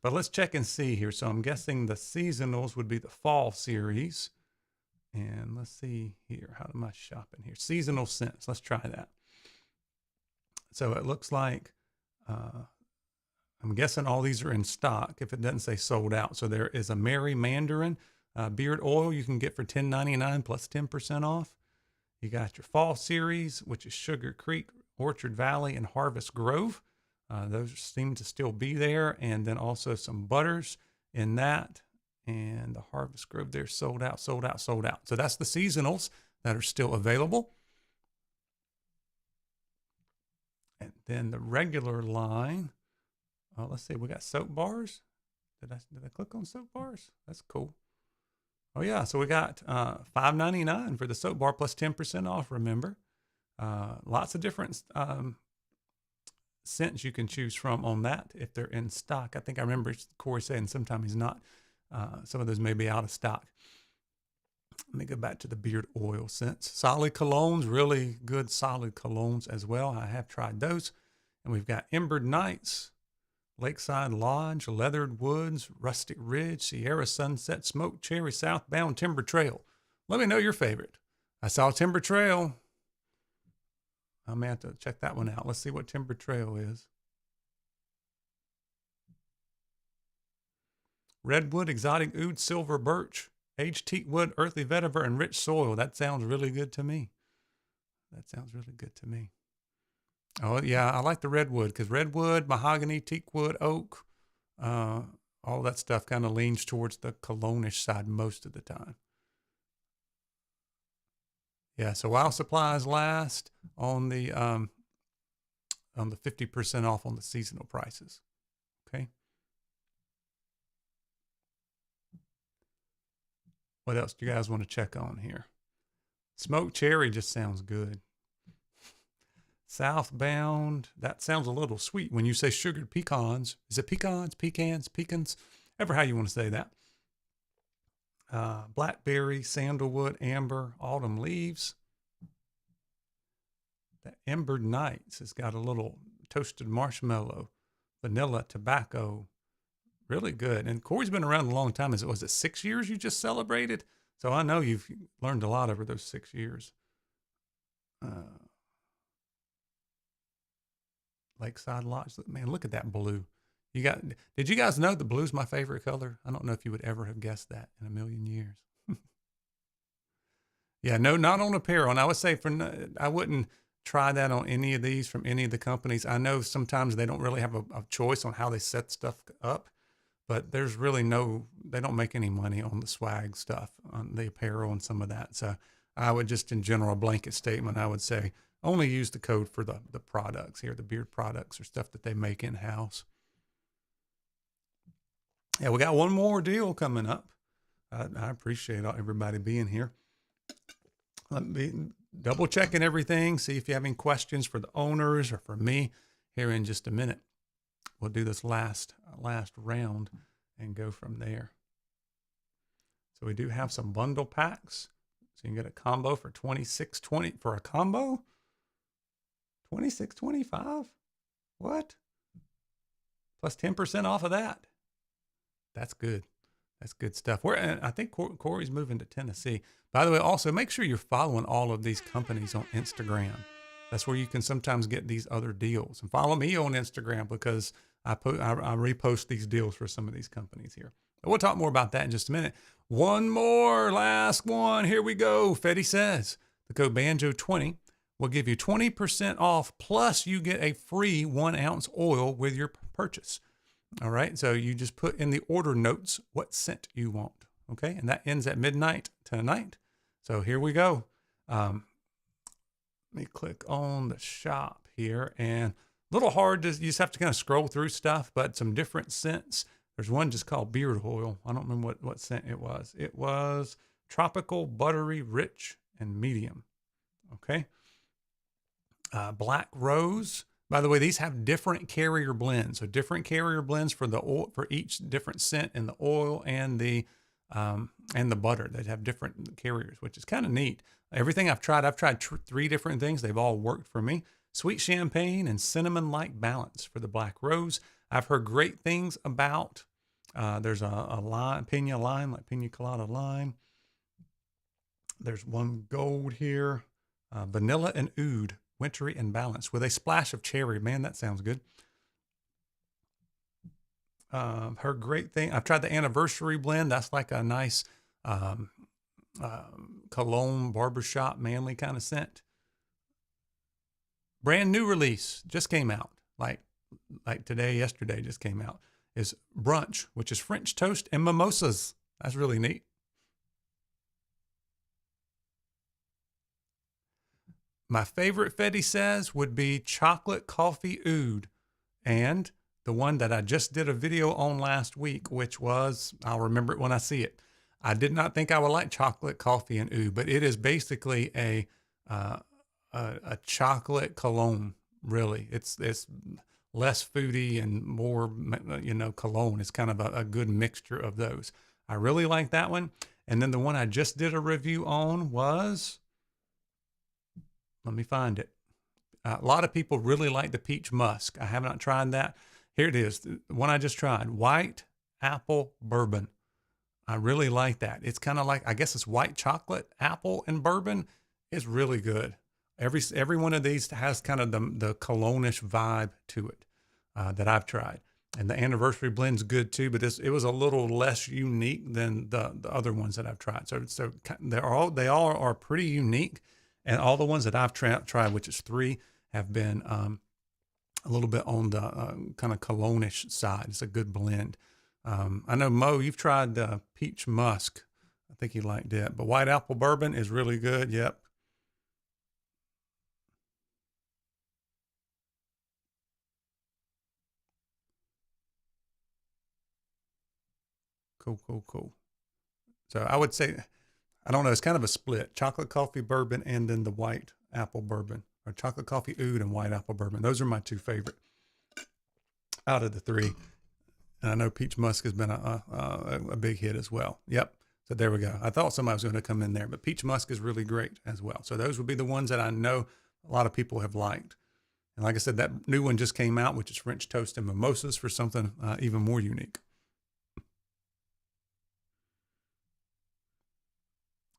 But let's check and see here. So I'm guessing the seasonals would be the fall series. And let's see here. How am I shopping here? Seasonal scents. Let's try that. So it looks like, I'm guessing all these are in stock if it doesn't say sold out. So there is a Merry Mandarin beard oil you can get for $10.99 plus 10% off. You got your fall series, which is Sugar Creek, Orchard Valley, and Harvest Grove. Those seem to still be there. And then also some butters in that. And the Harvest Grove there, sold out, sold out, sold out. So that's the seasonals that are still available. And then the regular line, let's see, we got soap bars. Did I click on soap bars? That's cool. Oh yeah, so we got $5.99 for the soap bar plus 10% off, remember. Lots of different scents you can choose from on that if they're in stock. I think I remember Corey saying sometimes he's not. Some of those may be out of stock. Let me go back to the beard oil scents. Solid colognes, really good solid colognes as well. I have tried those. And we've got Embered Nights, Lakeside Lodge, Leathered Woods, Rustic Ridge, Sierra Sunset, Smoked Cherry, Southbound, Timber Trail. Let me know your favorite. I saw Timber Trail. I may have to check that one out. Let's see what Timber Trail is. Redwood, Exotic Oud, Silver Birch, Aged Teak Wood, Earthy Vetiver, and Rich Soil. That sounds really good to me. That sounds really good to me. Oh, yeah, I like the redwood because redwood, mahogany, teak wood, oak, all that stuff kind of leans towards the cologne-ish side most of the time. Yeah, so while supplies last on the 50% off on the seasonal prices. Okay. What else do you guys want to check on here? Smoked cherry just sounds good. Southbound, that sounds a little sweet when you say sugared pecans. Is it pecans, pecans, ever how you want to say that. Blackberry, sandalwood, amber, autumn leaves. The Embered Nights has got a little toasted marshmallow, vanilla, tobacco. Really good. And Corey's been around a long time. Was it 6 years you just celebrated? So I know you've learned a lot over those 6 years. Lakeside Lodge. Man, look at that blue. Did you guys know the blue's my favorite color? I don't know if you would ever have guessed that in a million years. Yeah, no, not on apparel. And I would say I wouldn't try that on any of these from any of the companies. I know sometimes they don't really have a choice on how they set stuff up. But there's really they don't make any money on the swag stuff, on the apparel and some of that. So I would just, in general, blanket statement, I would say only use the code for the products here, the beard products or stuff that they make in-house. Yeah, we got one more deal coming up. I appreciate everybody being here. Let me double checking everything, see if you have any questions for the owners or for me here in just a minute. We'll do this last round and go from there. So we do have some bundle packs. So you can get a combo for $26.20 for a combo. $26.25. What? Plus 10% off of that. That's good. That's good stuff. I think Corey's moving to Tennessee. By the way, also make sure you're following all of these companies on Instagram. That's where you can sometimes get these other deals. And follow me on Instagram because I repost these deals for some of these companies here. But we'll talk more about that in just a minute. One more, last one. Here we go. Fetti Says the code BANJO20 will give you 20% off, plus you get a free 1 ounce oil with your purchase. All right, so you just put in the order notes what scent you want, okay? And that ends at midnight tonight. So here we go. Let me click on the shop here, and a little hard to, you just have to kind of scroll through stuff, but some different scents. There's one just called beard oil. I don't remember what scent it was. It was tropical, buttery, rich, and medium, okay? Black rose. By the way, these have different carrier blends. So different carrier blends for the oil, for each different scent in the oil and the butter. They have different carriers, which is kind of neat. Everything I've tried 3 different things. They've all worked for me. Sweet champagne and cinnamon-like balance for the black rose. I've heard great things about. There's a lime, pina lime, like pina colada lime. There's one gold here, vanilla and oud. Wintry and balanced with a splash of cherry. Man, that sounds good. Her great thing. I've tried the anniversary blend. That's like a nice cologne, barbershop, manly kind of scent. Brand new release just came out. Like today, yesterday just came out. Is Brunch, which is French toast and mimosas. That's really neat. My favorite Fetti Says would be chocolate coffee oud, and the one that I just did a video on last week, which was, I'll remember it when I see it. I did not think I would like chocolate coffee and oud, but it is basically a chocolate cologne. Really, it's less foodie and more, cologne. It's kind of a good mixture of those. I really like that one. And then the one I just did a review on was, let me find it. A lot of people really like the peach musk. I have not tried that. Here it is. The one I just tried, white apple bourbon. I really like that. It's kind of like, I guess it's white chocolate, apple, and bourbon. It's really good. Every one of these has kind of the cologne-ish vibe to it that I've tried. And the anniversary blend's good too, but it was a little less unique than the other ones that I've tried. So they all are pretty unique. And all the ones that I've tried, which is 3, have been a little bit on the kind of cologne-ish side. It's a good blend. I know, Mo, you've tried the peach musk. I think you liked it. But white apple bourbon is really good. Yep. Cool. So I would say, I don't know, it's kind of a split. Chocolate coffee bourbon and then the white apple bourbon. Or chocolate coffee oud and white apple bourbon. Those are my 2 favorite out of the 3. And I know peach musk has been a big hit as well. Yep. So there we go. I thought somebody was going to come in there, but peach musk is really great as well. So those would be the ones that I know a lot of people have liked. And like I said, that new one just came out, which is French toast and mimosas, for something even more unique.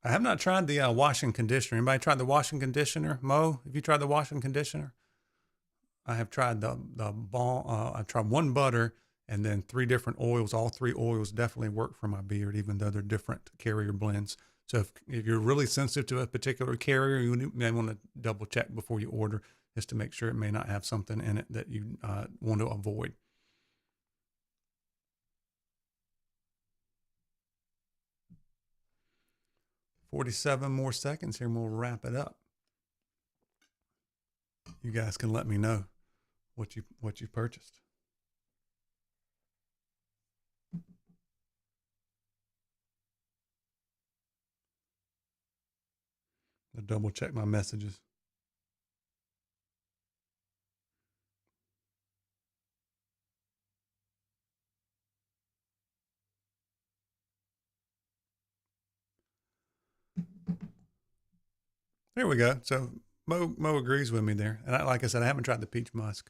I have not tried the washing conditioner. Anybody tried the washing conditioner? Mo, have you tried the washing conditioner? I have tried the balm. I've tried 1 butter and then 3 different oils. All 3 oils definitely work for my beard, even though they're different carrier blends. So if you're really sensitive to a particular carrier, you may want to double check before you order, just to make sure it may not have something in it that you want to avoid. "47 more seconds here and we'll wrap it up. You guys can let me know what you purchased. I'll double check my messages. There we go. So Mo agrees with me there. And like I said, I haven't tried the peach musk.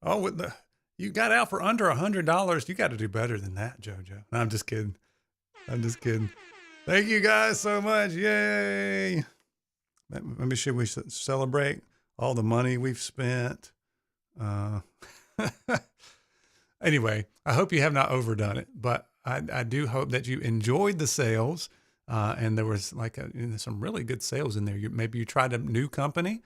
Oh, you got out for under $100. You got to do better than that, JoJo. No, I'm just kidding. I'm just kidding. Thank you guys so much. Yay. Maybe should we celebrate all the money we've spent? Anyway, I hope you have not overdone it, but I do hope that you enjoyed the sales. And there was like some really good sales in there. Maybe you tried a new company.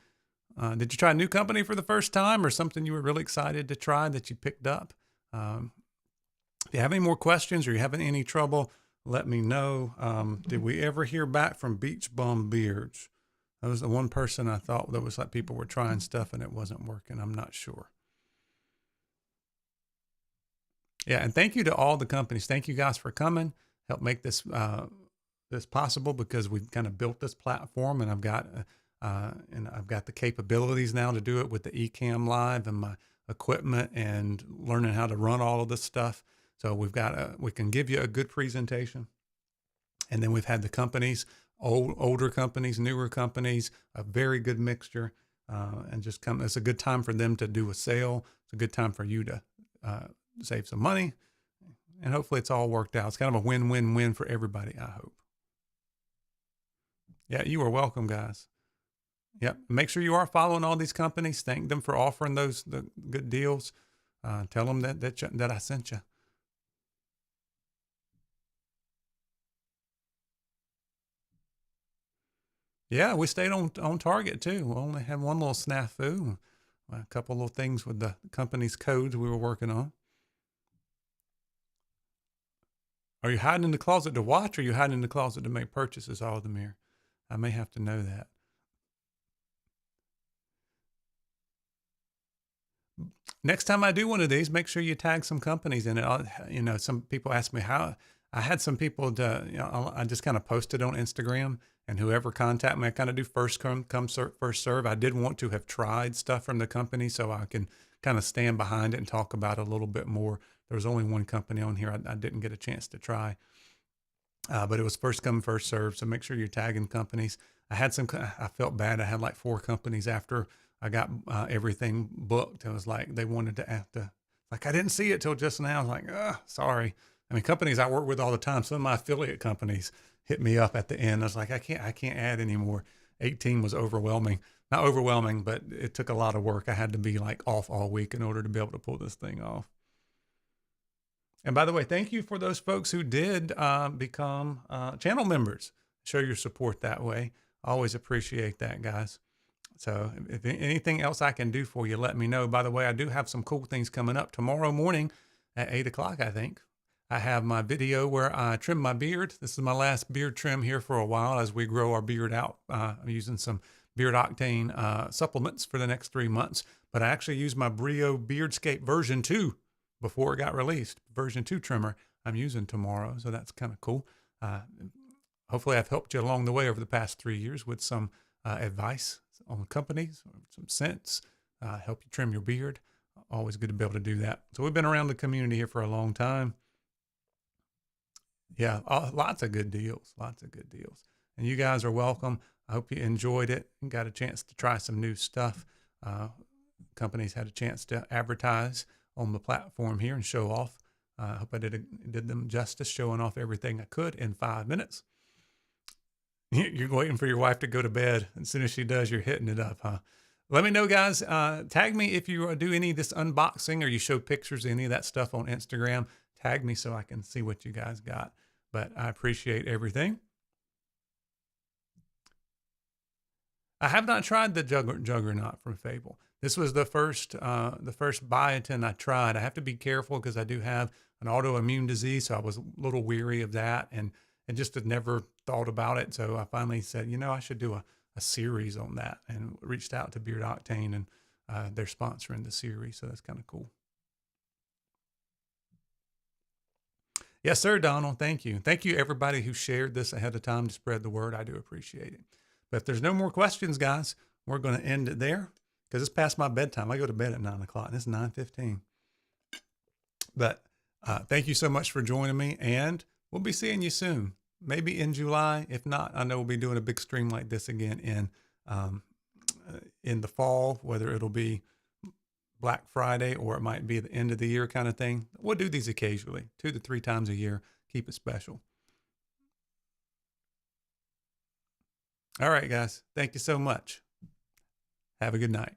Did you try a new company for the first time, or something you were really excited to try that you picked up? If you have any more questions or you're having any trouble, let me know. Did we ever hear back from Beach Bum Beards? That was the one person I thought that was like people were trying stuff and it wasn't working. I'm not sure. Yeah, and thank you to all the companies. Thank you guys for coming. Help make this this possible, because we've kind of built this platform, and I've got the capabilities now to do it with the Ecamm Live and my equipment and learning how to run all of this stuff. So we can give you a good presentation. And then we've had the companies, older companies, newer companies, a very good mixture, and just come. It's a good time for them to do a sale. It's a good time for you to save some money, and hopefully it's all worked out. It's kind of a win-win-win for everybody, I hope. Yeah, you are welcome, guys. Yep. Make sure you are following all these companies. Thank them for offering the good deals. Tell them that I sent you. Yeah, we stayed on target too. We only had one little snafu, a couple little things with the company's codes we were working on. Are you hiding in the closet to watch, or are you hiding in the closet to make purchases, Aldemir? I may have to know that. Next time I do one of these, make sure you tag some companies in it. Some people ask me how. I had some people I just kind of posted on Instagram, and whoever contact me, I kind of do first come, first serve. I did want to have tried stuff from the company so I can kind of stand behind it and talk about it a little bit more. There was only one company on here I didn't get a chance to try, but it was first come, first serve. So make sure you're tagging companies. I felt bad. I had like 4 companies after I got everything booked. It was like they wanted to have to, like, I didn't see it till just now. I was like, sorry. I mean, companies I work with all the time, some of my affiliate companies hit me up at the end. I was like, I can't add anymore. 18 was overwhelming. Not overwhelming, but it took a lot of work. I had to be like off all week in order to be able to pull this thing off. And by the way, thank you for those folks who did become channel members. Show your support that way. Always appreciate that, guys. So if anything else I can do for you, let me know. By the way, I do have some cool things coming up tomorrow morning at 8 o'clock, I think. I have my video where I trim my beard. This is my last beard trim here for a while as we grow our beard out. I'm using some Beard Octane supplements for the next 3 months, but I actually used my Brio Beardscape version 2 before it got released. Version 2 trimmer I'm using tomorrow, so that's kind of cool. Hopefully I've helped you along the way over the past 3 years with some advice on companies, some scents, help you trim your beard. Always good to be able to do that. So we've been around the community here for a long time. Yeah, lots of good deals, And you guys are welcome. I hope you enjoyed it and got a chance to try some new stuff. Companies had a chance to advertise on the platform here and show off. I hope I did them justice, showing off everything I could in 5 minutes. You're waiting for your wife to go to bed. As soon as she does, you're hitting it up, huh? Let me know, guys. Tag me if you do any of this unboxing or you show pictures of any of that stuff on Instagram. Tag me so I can see what you guys got. But I appreciate everything. I have not tried the Juggernaut from Fable. This was the first biotin I tried. I have to be careful because I do have an autoimmune disease, so I was a little weary of that and just had never thought about it. So I finally said, I should do a series on that, and reached out to Beard Octane, and they're sponsoring the series, so that's kind of cool. Yes, sir, Donald. Thank you. Thank you, everybody who shared this ahead of time to spread the word. I do appreciate it. But if there's no more questions, guys, we're going to end it there because it's past my bedtime. I go to bed at 9 o'clock, and it's 9:15. But thank you so much for joining me, and we'll be seeing you soon. maybe in July. If not, I know we'll be doing a big stream like this again in the fall, whether it'll be Black Friday or it might be the end of the year kind of thing. We'll do these occasionally, 2 to 3 times a year. Keep it special. All right, guys. Thank you so much. Have a good night.